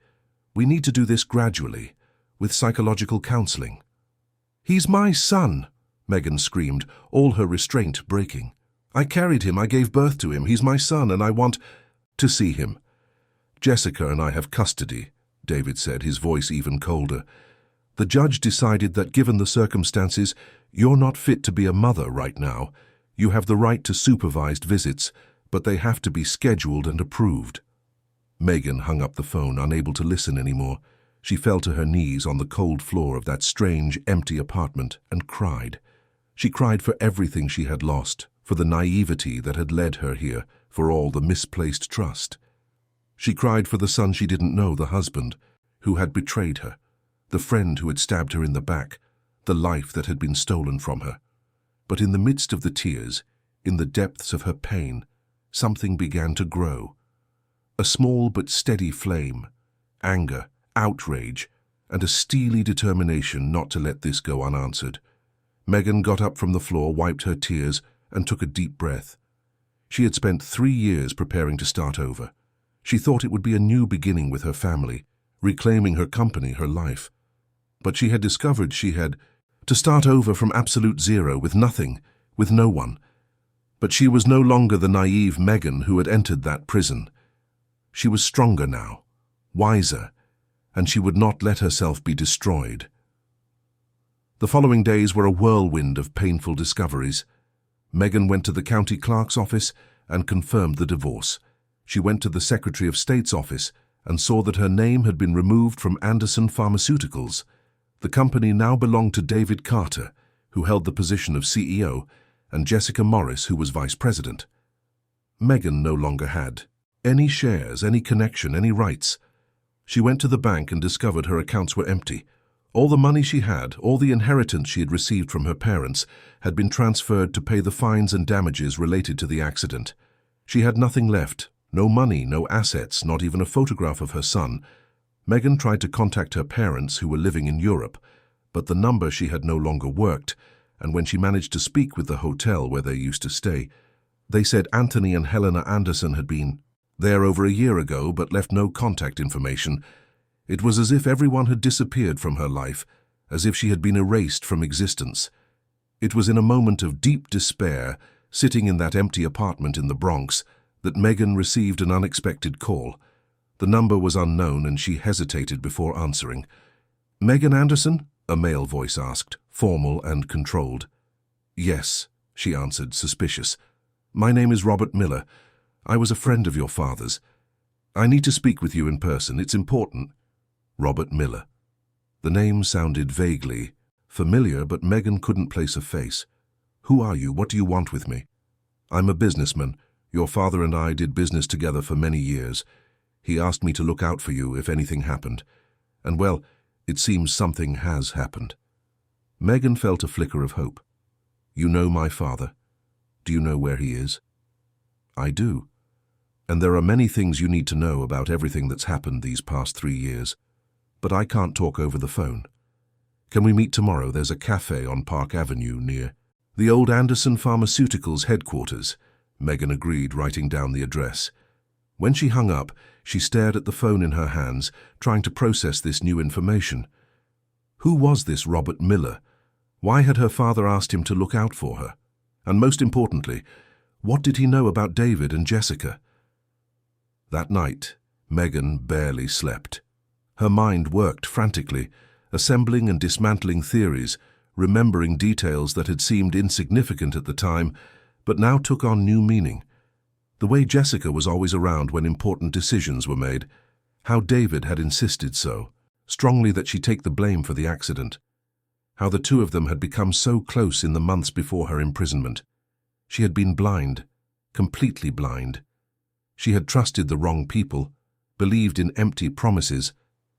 We need to do this gradually, with psychological counseling." "He's my son," Megan screamed, all her restraint breaking. "I carried him, I gave birth to him, he's my son, and I want to see him." "Jessica and I have custody," David said, his voice even colder. "The judge decided that given the circumstances, you're not fit to be a mother right now. You have the right to supervised visits, but they have to be scheduled and approved." Megan hung up the phone, unable to listen anymore. She fell to her knees on the cold floor of that strange, empty apartment and cried. She cried for everything she had lost, for the naivety that had led her here, for all the misplaced trust. She cried for the son she didn't know, the husband, who had betrayed her, the friend who had stabbed her in the back, the life that had been stolen from her. But in the midst of the tears, in the depths of her pain, something began to grow. A small but steady flame, anger, outrage, and a steely determination not to let this go unanswered. Megan got up from the floor, wiped her tears, and took a deep breath. She had spent 3 years preparing to start over. She thought it would be a new beginning with her family, reclaiming her company, her life. But she had discovered she had to start over from absolute zero, with nothing, with no one. But she was no longer the naive Megan who had entered that prison. She was stronger now, wiser, and she would not let herself be destroyed. The following days were a whirlwind of painful discoveries. Megan went to the county clerk's office and confirmed the divorce. She went to the Secretary of State's office and saw that her name had been removed from Anderson Pharmaceuticals. The company now belonged to David Carter, who held the position of CEO, and Jessica Morris, who was vice president. Megan no longer had any shares, any connection, any rights. She went to the bank and discovered her accounts were empty. All the money she had, all the inheritance she had received from her parents, had been transferred to pay the fines and damages related to the accident. She had nothing left, no money, no assets, not even a photograph of her son. Megan tried to contact her parents who were living in Europe, but the number she had no longer worked, and when she managed to speak with the hotel where they used to stay, they said Anthony and Helena Anderson had been there over a year ago but left no contact information. It was as if everyone had disappeared from her life, as if she had been erased from existence. It was in a moment of deep despair, sitting in that empty apartment in the Bronx, that Megan received an unexpected call. The number was unknown and she hesitated before answering. "Megan Anderson?" a male voice asked, formal and controlled. "Yes," she answered, suspicious. "My name is Robert Miller. I was a friend of your father's. I need to speak with you in person. It's important." Robert Miller. The name sounded vaguely familiar, but Megan couldn't place a face. "Who are you? What do you want with me?" "I'm a businessman. Your father and I did business together for many years. He asked me to look out for you if anything happened. And well, it seems something has happened." Megan felt a flicker of hope. "You know my father? Do you know where he is?" "I do. And there are many things you need to know about everything that's happened these past 3 years. But I can't talk over the phone. Can we meet tomorrow? There's a cafe on Park Avenue near the old Anderson Pharmaceuticals headquarters." Megan agreed, writing down the address. When she hung up, she stared at the phone in her hands, trying to process this new information. Who was this Robert Miller? Why had her father asked him to look out for her? And most importantly, what did he know about David and Jessica? That night, Megan barely slept. Her mind worked frantically, assembling and dismantling theories, remembering details that had seemed insignificant at the time, but now took on new meaning. The way Jessica was always around when important decisions were made, how David had insisted so, strongly that she take the blame for the accident, how the two of them had become so close in the months before her imprisonment. She had been blind, completely blind. She had trusted the wrong people, believed in empty promises,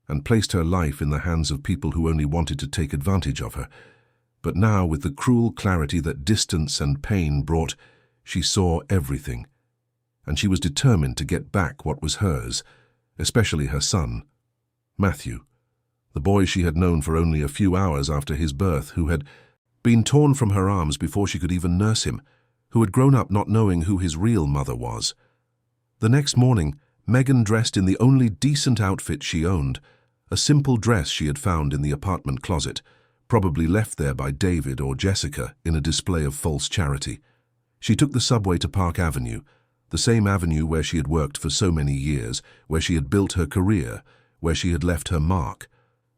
and placed her life in the hands of people who only wanted to take advantage of her. But now, with the cruel clarity that distance and pain brought, she saw everything, and she was determined to get back what was hers, especially her son, Matthew, the boy she had known for only a few hours after his birth, who had been torn from her arms before she could even nurse him, who had grown up not knowing who his real mother was. The next morning, Megan dressed in the only decent outfit she owned, a simple dress she had found in the apartment closet, probably left there by David or Jessica in a display of false charity. She took the subway to Park Avenue, the same avenue where she had worked for so many years, where she had built her career, where she had left her mark.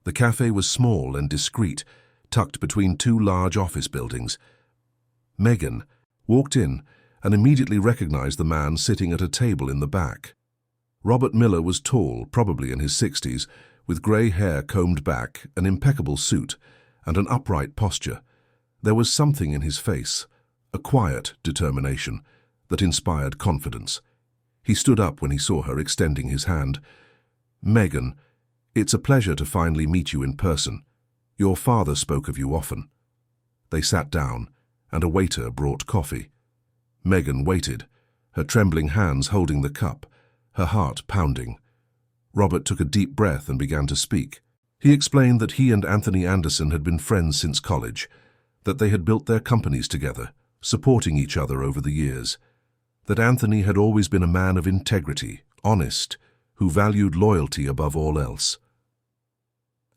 The cafe was small and discreet, tucked between two large office buildings. Megan walked in and immediately recognized the man sitting at a table in the back. Robert Miller was tall, probably in his 60s, with grey hair combed back, an impeccable suit, and an upright posture. There was something in his face, a quiet determination, that inspired confidence. He stood up when he saw her, extending his hand. "Megan, it's a pleasure to finally meet you in person. Your father spoke of you often." They sat down, and a waiter brought coffee. Megan waited, her trembling hands holding the cup, her heart pounding. Robert took a deep breath and began to speak. He explained that he and Anthony Anderson had been friends since college, that they had built their companies together, supporting each other over the years, that Anthony had always been a man of integrity, honest, who valued loyalty above all else.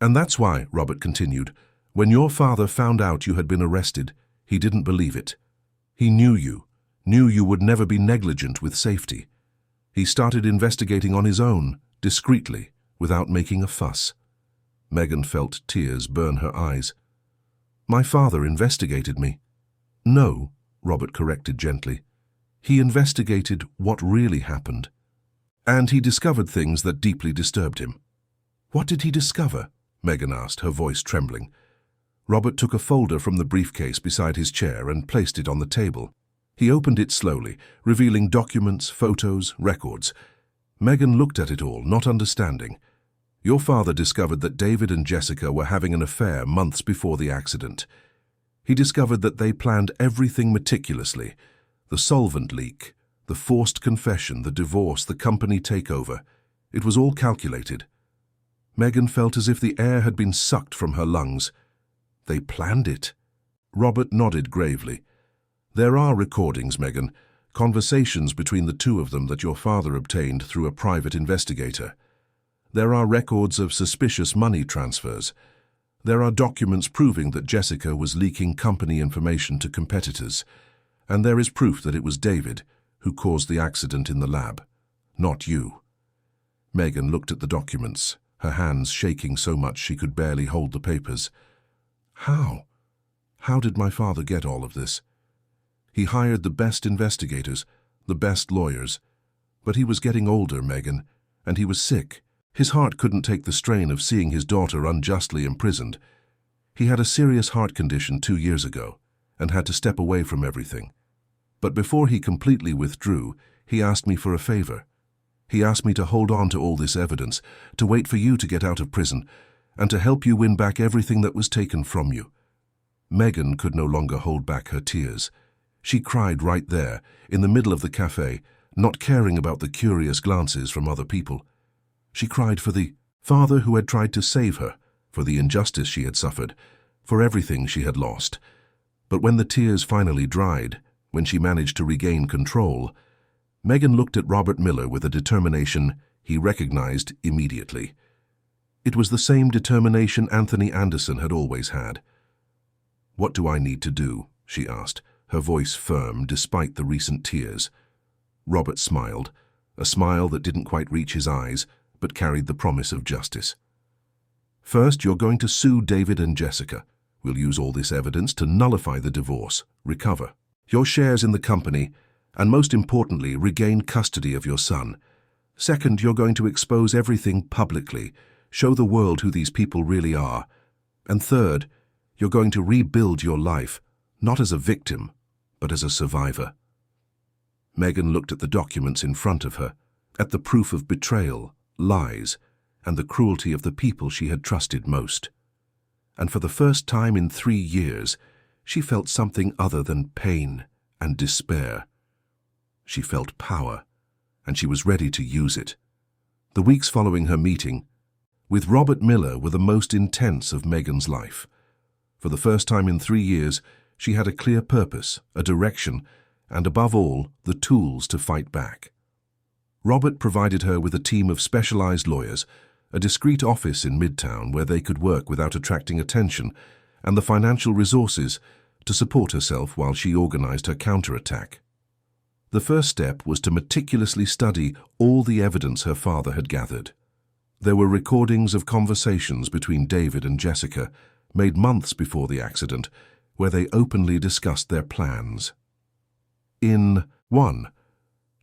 "And that's why," Robert continued, "when your father found out you had been arrested, he didn't believe it. He knew you would never be negligent with safety. He started investigating on his own, discreetly, without making a fuss." Megan felt tears burn her eyes. "My father investigated me." "No," Robert corrected gently. "He investigated what really happened. And he discovered things that deeply disturbed him." "What did he discover?" Megan asked, her voice trembling. Robert took a folder from the briefcase beside his chair and placed it on the table. He opened it slowly, revealing documents, photos, records. Megan looked at it all, not understanding. Your father discovered that David and Jessica were having an affair months before the accident. He discovered that they planned everything meticulously: the solvent leak, the forced confession, the divorce, the company takeover. It was all calculated. Megan felt as if the air had been sucked from her lungs. They planned it. Robert nodded gravely. There are recordings, Megan, conversations between the two of them that your father obtained through a private investigator. There are records of suspicious money transfers. There are documents proving that Jessica was leaking company information to competitors. And there is proof that it was David who caused the accident in the lab, not you. Megan looked at the documents, her hands shaking so much she could barely hold the papers. How? How did my father get all of this? He hired the best investigators, the best lawyers. But he was getting older, Megan, and he was sick. His heart couldn't take the strain of seeing his daughter unjustly imprisoned. He had a serious heart condition 2 years ago and had to step away from everything. But before he completely withdrew, he asked me for a favor. He asked me to hold on to all this evidence, to wait for you to get out of prison, and to help you win back everything that was taken from you. Megan could no longer hold back her tears. She cried right there, in the middle of the cafe, not caring about the curious glances from other people. She cried for the father who had tried to save her, for the injustice she had suffered, for everything she had lost. But when the tears finally dried, when she managed to regain control, Megan looked at Robert Miller with a determination he recognized immediately. It was the same determination Anthony Anderson had always had. "What do I need to do?" she asked, her voice firm despite the recent tears. Robert smiled, a smile that didn't quite reach his eyes, but carried the promise of justice. "First, you're going to sue David and Jessica. We'll use all this evidence to nullify the divorce, recover your shares in the company, and most importantly, regain custody of your son. Second, you're going to expose everything publicly, show the world who these people really are. And third, you're going to rebuild your life, not as a victim, but as a survivor." Megan looked at the documents in front of her, at the proof of betrayal, lies, and the cruelty of the people she had trusted most. And for the first time in 3 years, she felt something other than pain and despair. She felt power, and she was ready to use it. The weeks following her meeting with Robert Miller were the most intense of Megan's life. For the first time in 3 years, she had a clear purpose, a direction, and above all, the tools to fight back. Robert provided her with a team of specialized lawyers, a discreet office in Midtown where they could work without attracting attention, and the financial resources to support herself while she organized her counterattack. The first step was to meticulously study all the evidence her father had gathered. There were recordings of conversations between David and Jessica, made months before the accident, where they openly discussed their plans. In 1,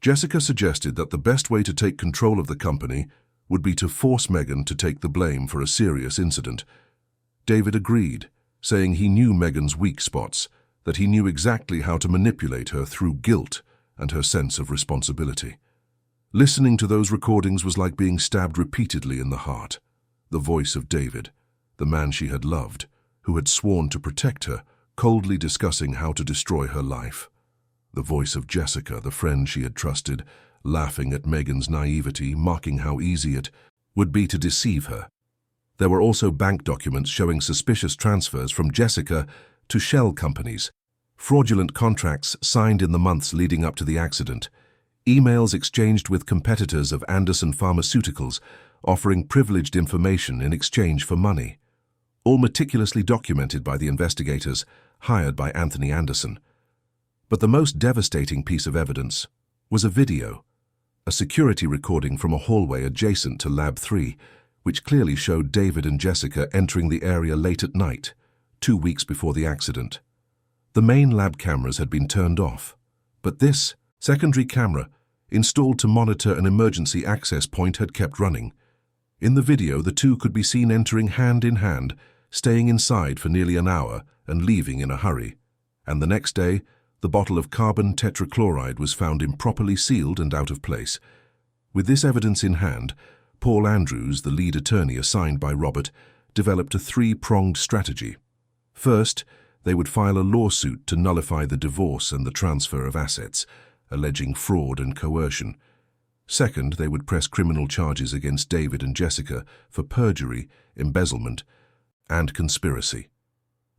Jessica suggested that the best way to take control of the company would be to force Megan to take the blame for a serious incident. David agreed, saying he knew Megan's weak spots, that he knew exactly how to manipulate her through guilt and her sense of responsibility. Listening to those recordings was like being stabbed repeatedly in the heart. The voice of David, the man she had loved, who had sworn to protect her, coldly discussing how to destroy her life. The voice of Jessica, the friend she had trusted, laughing at Megan's naivety, mocking how easy it would be to deceive her. There were also bank documents showing suspicious transfers from Jessica to shell companies, fraudulent contracts signed in the months leading up to the accident, emails exchanged with competitors of Anderson Pharmaceuticals offering privileged information in exchange for money, all meticulously documented by the investigators hired by Anthony Anderson. But the most devastating piece of evidence was a video, a security recording from a hallway adjacent to Lab 3, which clearly showed David and Jessica entering the area late at night, 2 weeks before the accident. The main lab cameras had been turned off, but this secondary camera, installed to monitor an emergency access point, had kept running. In the video, the two could be seen entering hand in hand, staying inside for nearly an hour and leaving in a hurry. And the next day, the bottle of carbon tetrachloride was found improperly sealed and out of place. With this evidence in hand, Paul Andrews, the lead attorney assigned by Robert, developed a three-pronged strategy. First, they would file a lawsuit to nullify the divorce and the transfer of assets, alleging fraud and coercion. Second, they would press criminal charges against David and Jessica for perjury, embezzlement, and conspiracy.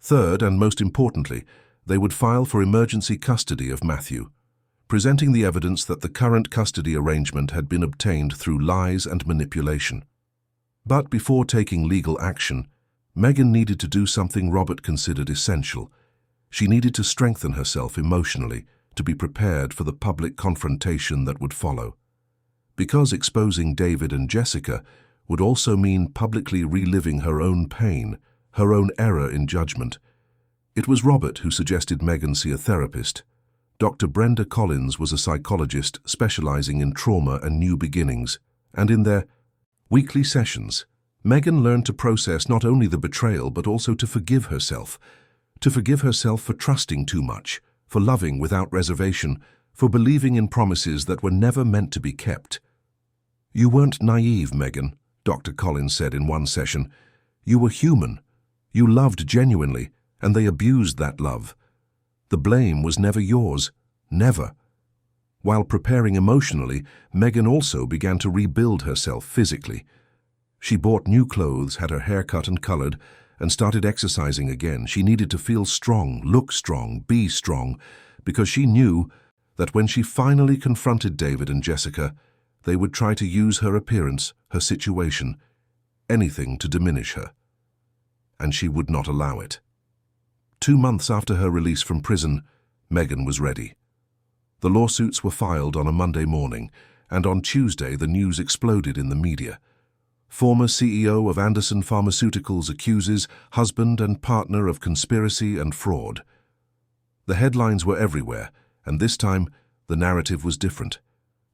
Third, and most importantly, they would file for emergency custody of Matthew, presenting the evidence that the current custody arrangement had been obtained through lies and manipulation. But before taking legal action, Megan needed to do something Robert considered essential. She needed to strengthen herself emotionally to be prepared for the public confrontation that would follow. Because exposing David and Jessica would also mean publicly reliving her own pain, her own error in judgment. It was Robert who suggested Megan see a therapist. Dr. Brenda Collins was a psychologist specializing in trauma and new beginnings, and in their weekly sessions, Megan learned to process not only the betrayal but also to forgive herself for trusting too much, for loving without reservation, for believing in promises that were never meant to be kept. "You weren't naive, Megan," Dr. Collins said in one session. "You were human. You loved genuinely, and they abused that love. The blame was never yours. Never." While preparing emotionally, Megan also began to rebuild herself physically. She bought new clothes, had her hair cut and colored, and started exercising again. She needed to feel strong, look strong, be strong, because she knew that when she finally confronted David and Jessica, they would try to use her appearance, her situation, anything to diminish her. And she would not allow it. 2 months after her release from prison, Megan was ready. The lawsuits were filed on a Monday morning, and on Tuesday the news exploded in the media. Former CEO of Anderson Pharmaceuticals accuses husband and partner of conspiracy and fraud. The headlines were everywhere, and this time the narrative was different.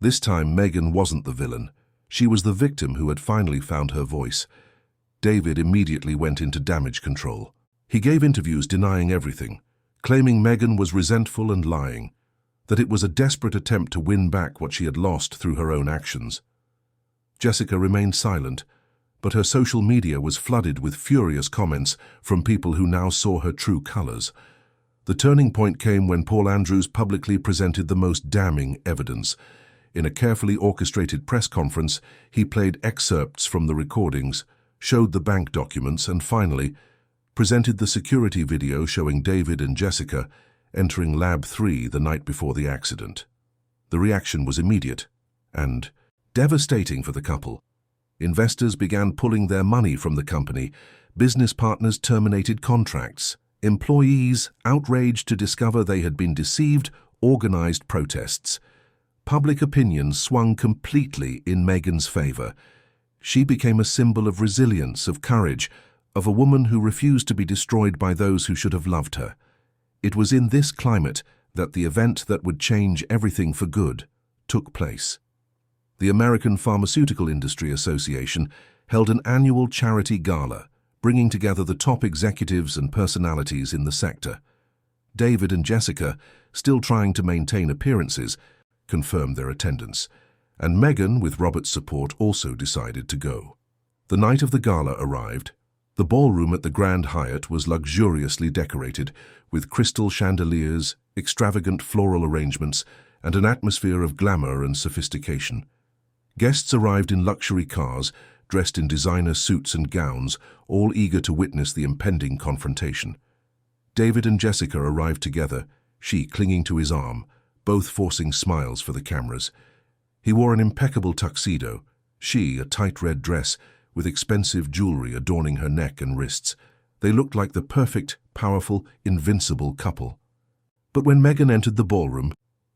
This time Megan wasn't the villain. She was the victim who had finally found her voice. David immediately went into damage control. He gave interviews denying everything, claiming Megan was resentful and lying, that it was a desperate attempt to win back what she had lost through her own actions. Jessica remained silent, but her social media was flooded with furious comments from people who now saw her true colors. The turning point came when Paul Andrews publicly presented the most damning evidence. In a carefully orchestrated press conference, he played excerpts from the recordings, showed the bank documents, and finally presented the security video showing David and Jessica entering Lab 3 the night before the accident. The reaction was immediate and devastating for the couple. Investors began pulling their money from the company. Business partners terminated contracts. Employees, outraged to discover they had been deceived, organized protests. Public opinion swung completely in Megan's favor. She became a symbol of resilience, of courage, of a woman who refused to be destroyed by those who should have loved her. It was in this climate that the event that would change everything for good took place. The American Pharmaceutical Industry Association held an annual charity gala, bringing together the top executives and personalities in the sector. David and Jessica, still trying to maintain appearances, confirmed their attendance, and Megan, with Robert's support, also decided to go. The night of the gala arrived. The ballroom at the Grand Hyatt was luxuriously decorated with crystal chandeliers, extravagant floral arrangements, and an atmosphere of glamour and sophistication. Guests arrived in luxury cars, dressed in designer suits and gowns, all eager to witness the impending confrontation. David and Jessica arrived together, she clinging to his arm, both forcing smiles for the cameras. He wore an impeccable tuxedo, she a tight red dress with expensive jewelry adorning her neck and wrists. They looked like the perfect, powerful, invincible couple. But when Megan entered the ballroom,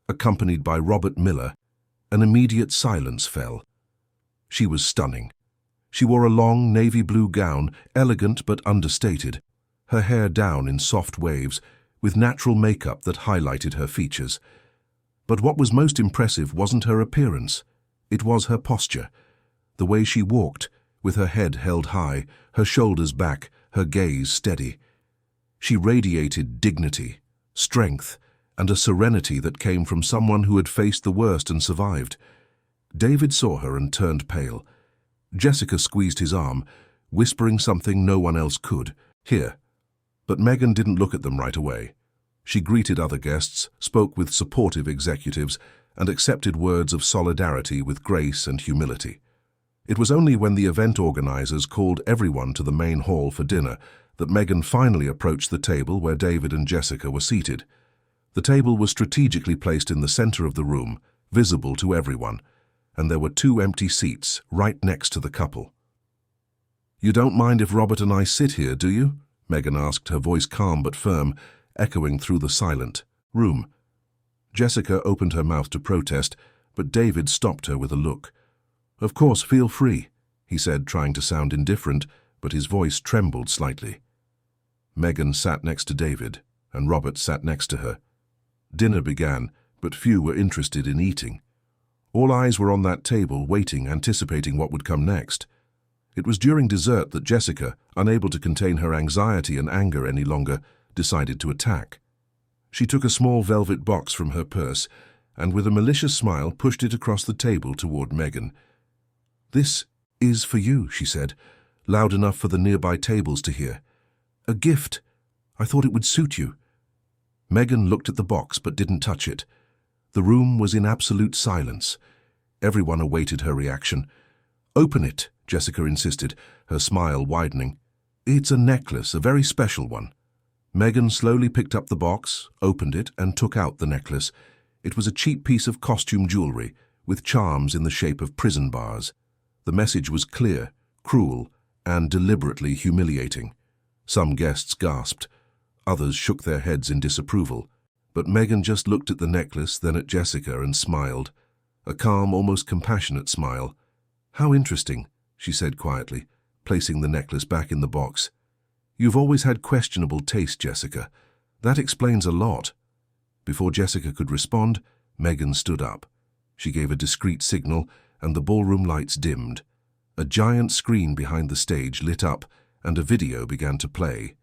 accompanied by Robert Miller, an immediate silence fell. She was stunning. She wore a long navy blue gown, elegant but understated, her hair down in soft waves, with natural makeup that highlighted her features. But what was most impressive wasn't her appearance. It was her posture. The way she walked, with her head held high, her shoulders back, her gaze steady. She radiated dignity, strength, and a serenity that came from someone who had faced the worst and survived. David saw her and turned pale. Jessica squeezed his arm, whispering something no one else could. "Here." But Megan didn't look at them right away. She greeted other guests, spoke with supportive executives, and accepted words of solidarity with grace and humility. It was only when the event organizers called everyone to the main hall for dinner that Megan finally approached the table where David and Jessica were seated. The table was strategically placed in the center of the room, visible to everyone, and there were 2 empty seats right next to the couple. "You don't mind if Robert and I sit here, do you?" Megan asked, her voice calm but firm, echoing through the silent room. Jessica opened her mouth to protest, but David stopped her with a look. "Of course, feel free," he said, trying to sound indifferent, but his voice trembled slightly. Megan sat next to David, and Robert sat next to her. Dinner began, but few were interested in eating. All eyes were on that table, waiting, anticipating what would come next. It was during dessert that Jessica, unable to contain her anxiety and anger any longer, decided to attack. She took a small velvet box from her purse and, with a malicious smile, pushed it across the table toward Megan. "This is for you," she said, loud enough for the nearby tables to hear. "A gift. I thought it would suit you." Megan looked at the box but didn't touch it. The room was in absolute silence. Everyone awaited her reaction. "Open it," Jessica insisted, her smile widening. "It's a necklace, a very special one." Megan slowly picked up the box, opened it, and took out the necklace. It was a cheap piece of costume jewelry, with charms in the shape of prison bars. The message was clear, cruel, and deliberately humiliating. Some guests gasped. Others shook their heads in disapproval. But Megan just looked at the necklace, then at Jessica, and smiled. A calm, almost compassionate smile. "How interesting," she said quietly, placing the necklace back in the box. "You've always had questionable taste, Jessica. That explains a lot." Before Jessica could respond, Megan stood up. She gave a discreet signal, and the ballroom lights dimmed. A giant screen behind the stage lit up, and a video began to play.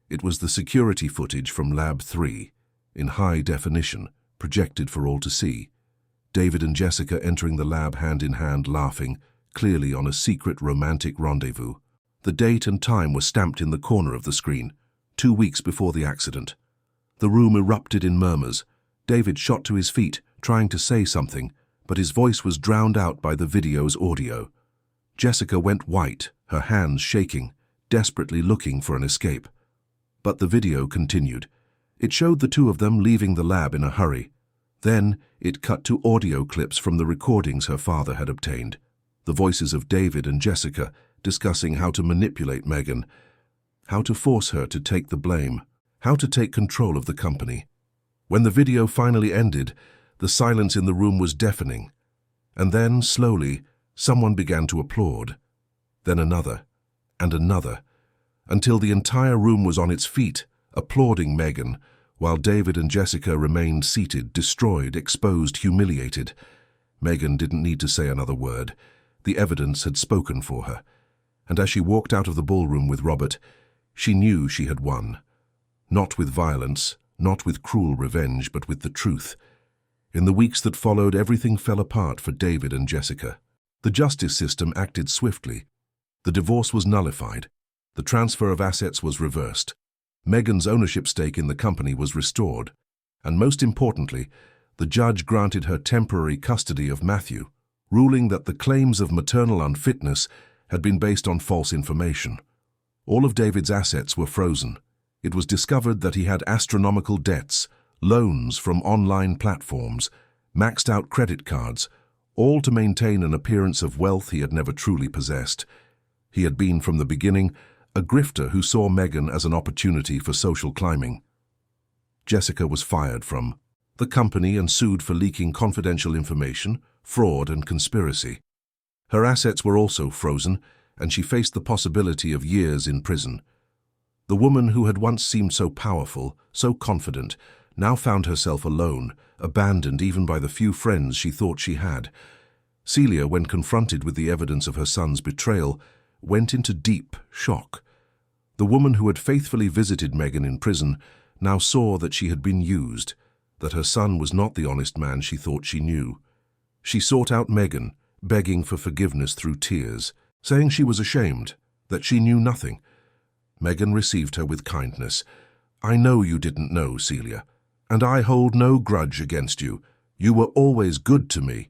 It was the security footage from Lab 3, in high definition, projected for all to see. David and Jessica entering the lab hand in hand, laughing, clearly on a secret romantic rendezvous. The date and time were stamped in the corner of the screen, 2 weeks before the accident. The room erupted in murmurs. David shot to his feet, trying to say something, but his voice was drowned out by the video's audio. Jessica went white, her hands shaking, desperately looking for an escape. But the video continued. It showed the 2 of them leaving the lab in a hurry. Then it cut to audio clips from the recordings her father had obtained. The voices of David and Jessica discussing how to manipulate Megan, how to force her to take the blame, how to take control of the company. When the video finally ended, the silence in the room was deafening. And then, slowly, someone began to applaud. Then another, and another, until the entire room was on its feet, applauding Megan, while David and Jessica remained seated, destroyed, exposed, humiliated. Megan didn't need to say another word. The evidence had spoken for her. And as she walked out of the ballroom with Robert, she knew she had won. Not with violence, not with cruel revenge, but with the truth. In the weeks that followed, everything fell apart for David and Jessica. The justice system acted swiftly. The divorce was nullified. The transfer of assets was reversed. Megan's ownership stake in the company was restored. And most importantly, the judge granted her temporary custody of Matthew, ruling that the claims of maternal unfitness had been based on false information. All of David's assets were frozen. It was discovered that he had astronomical debts, loans from online platforms, maxed-out credit cards, all to maintain an appearance of wealth he had never truly possessed. He had been, from the beginning, a grifter who saw Megan as an opportunity for social climbing. Jessica was fired from the company and sued for leaking confidential information, fraud, and conspiracy. Her assets were also frozen, and she faced the possibility of years in prison. The woman who had once seemed so powerful, so confident, now found herself alone, abandoned even by the few friends she thought she had. Celia, when confronted with the evidence of her son's betrayal, went into deep shock. The woman who had faithfully visited Megan in prison now saw that she had been used, that her son was not the honest man she thought she knew. She sought out Megan, begging for forgiveness through tears. saying she was ashamed, that she knew nothing. Megan received her with kindness. "I know you didn't know, Celia, and I hold no grudge against you. You were always good to me."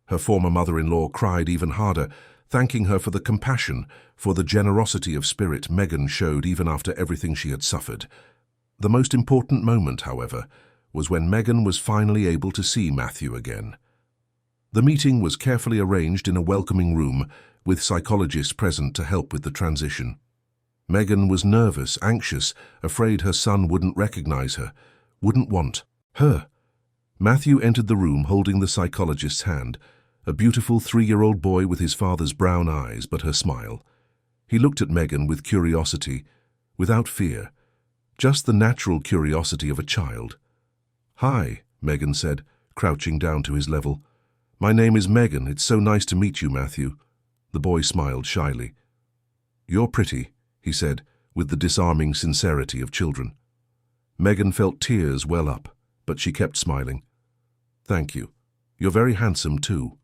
Her former mother-in-law cried even harder, thanking her for the compassion, for the generosity of spirit Megan showed even after everything she had suffered. The most important moment, however, was when Megan was finally able to see Matthew again. The meeting was carefully arranged in a welcoming room, with psychologists present to help with the transition. Megan was nervous, anxious, afraid her son wouldn't recognize her, wouldn't want her. Matthew entered the room holding the psychologist's hand, a beautiful 3-year-old boy with his father's brown eyes but her smile. He looked at Megan with curiosity, without fear, just the natural curiosity of a child. "Hi," Megan said, crouching down to his level. "My name is Megan. It's so nice to meet you, Matthew." The boy smiled shyly. "You're pretty," he said, with the disarming sincerity of children. Megan felt tears well up, but she kept smiling. "Thank you. You're very handsome, too."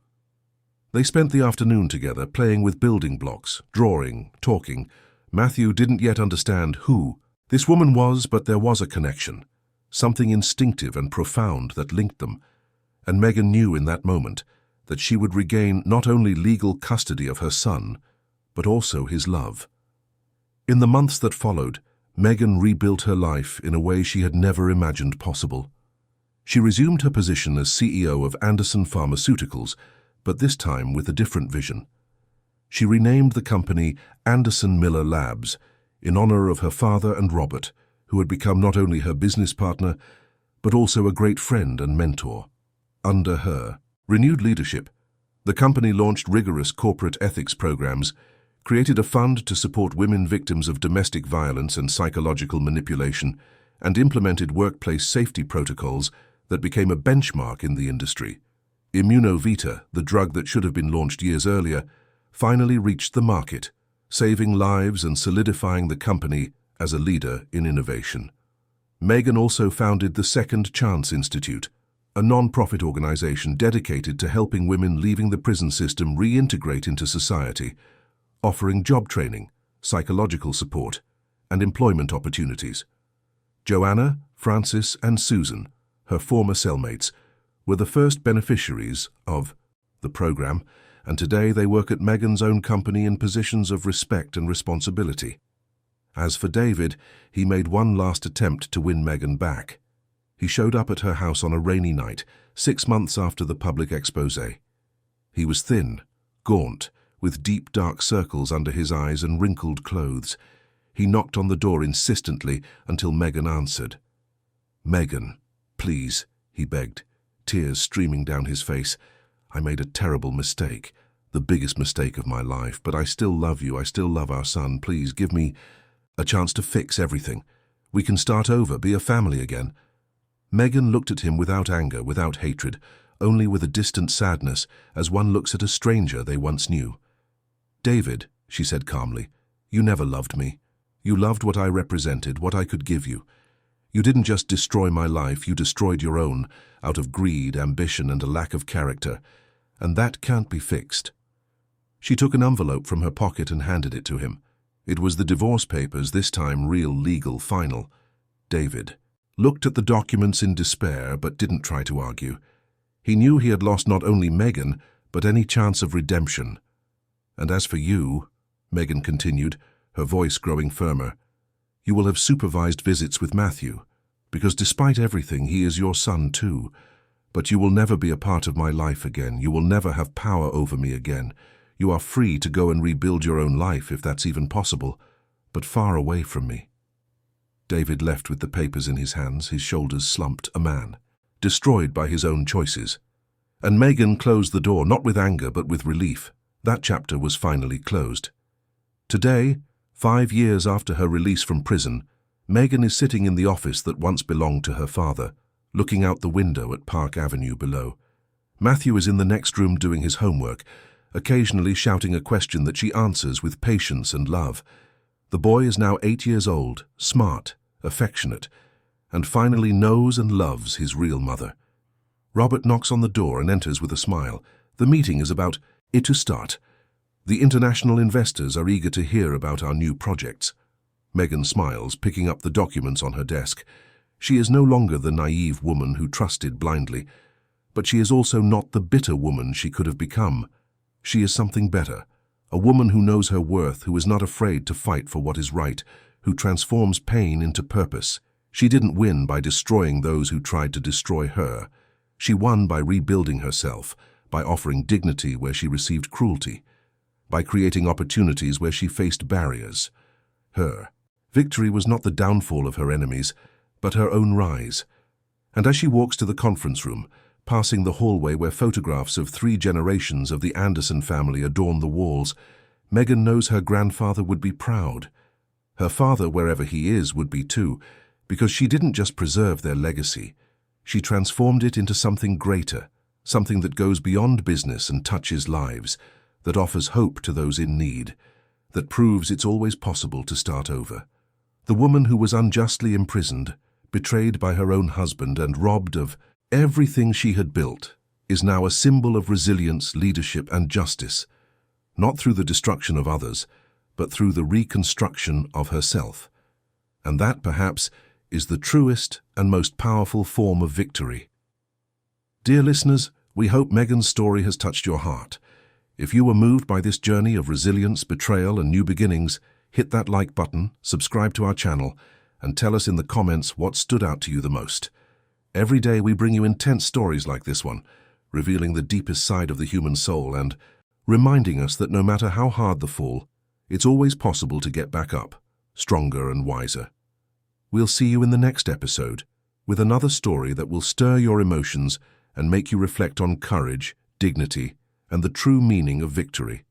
They spent the afternoon together, playing with building blocks, drawing, talking. Matthew didn't yet understand who this woman was, but there was a connection, something instinctive and profound that linked them, and Megan knew in that moment that she would regain not only legal custody of her son, but also his love. In the months that followed, Megan rebuilt her life in a way she had never imagined possible. She resumed her position as CEO of Anderson Pharmaceuticals, but this time with a different vision. She renamed the company Anderson Miller Labs in honor of her father and Robert, who had become not only her business partner, but also a great friend and mentor. Under her renewed leadership, the company launched rigorous corporate ethics programs, created a fund to support women victims of domestic violence and psychological manipulation, and implemented workplace safety protocols that became a benchmark in the industry. Immunovita, the drug that should have been launched years earlier, finally reached the market, saving lives and solidifying the company as a leader in innovation. Megan also founded the Second Chance Institute, a non-profit organization dedicated to helping women leaving the prison system reintegrate into society, offering job training, psychological support, and employment opportunities. Joanna, Francis, and Susan, her former cellmates, were the first beneficiaries of the program, and today they work at Megan's own company in positions of respect and responsibility. As for David, he made one last attempt to win Megan back. He showed up at her house on a rainy night, 6 months after the public exposé. He was thin, gaunt, with deep dark circles under his eyes and wrinkled clothes. He knocked on the door insistently until Megan answered. "Megan, please," he begged, tears streaming down his face. "I made a terrible mistake, the biggest mistake of my life, but I still love you, I still love our son. Please give me a chance to fix everything. We can start over, be a family again." Megan looked at him without anger, without hatred, only with a distant sadness, as one looks at a stranger they once knew. "David," she said calmly, "you never loved me. You loved what I represented, what I could give you. You didn't just destroy my life, you destroyed your own, out of greed, ambition, and a lack of character. And that can't be fixed." She took an envelope from her pocket and handed it to him. It was the divorce papers, this time real, legal, final. David looked at the documents in despair, but didn't try to argue. He knew he had lost not only Megan, but any chance of redemption. "And as for you," Megan continued, her voice growing firmer, "you will have supervised visits with Matthew, because despite everything, he is your son too. But you will never be a part of my life again. You will never have power over me again. You are free to go and rebuild your own life, if that's even possible, but far away from me." David left with the papers in his hands, his shoulders slumped, a man, destroyed by his own choices. And Megan closed the door, not with anger, but with relief. That chapter was finally closed. Today, 5 years after her release from prison, Megan is sitting in the office that once belonged to her father, looking out the window at Park Avenue below. Matthew is in the next room doing his homework, occasionally shouting a question that she answers with patience and love. The boy is now 8 years old, smart, affectionate, and finally knows and loves his real mother. Robert knocks on the door and enters with a smile. The meeting is about to start. The international investors are eager to hear about our new projects. Megan smiles, picking up the documents on her desk. She is no longer the naive woman who trusted blindly, but she is also not the bitter woman she could have become. She is something better, a woman who knows her worth, who is not afraid to fight for what is right, who transforms pain into purpose. She didn't win by destroying those who tried to destroy her. She won by rebuilding herself, by offering dignity where she received cruelty, by creating opportunities where she faced barriers. Her victory was not the downfall of her enemies, but her own rise. And as she walks to the conference room, passing the hallway where photographs of 3 generations of the Anderson family adorn the walls, Megan knows her grandfather would be proud. Her father, wherever he is, would be too, because she didn't just preserve their legacy. She transformed it into something greater, something that goes beyond business and touches lives, that offers hope to those in need, that proves it's always possible to start over. The woman who was unjustly imprisoned, betrayed by her own husband and robbed of everything she had built, is now a symbol of resilience, leadership, and justice, not through the destruction of others, but through the reconstruction of herself. And that, perhaps, is the truest and most powerful form of victory. Dear listeners, we hope Megan's story has touched your heart. If you were moved by this journey of resilience, betrayal, and new beginnings, hit that like button, subscribe to our channel, and tell us in the comments what stood out to you the most. Every day we bring you intense stories like this one, revealing the deepest side of the human soul and reminding us that no matter how hard the fall, it's always possible to get back up, stronger and wiser. We'll see you in the next episode with another story that will stir your emotions and make you reflect on courage, dignity, and the true meaning of victory.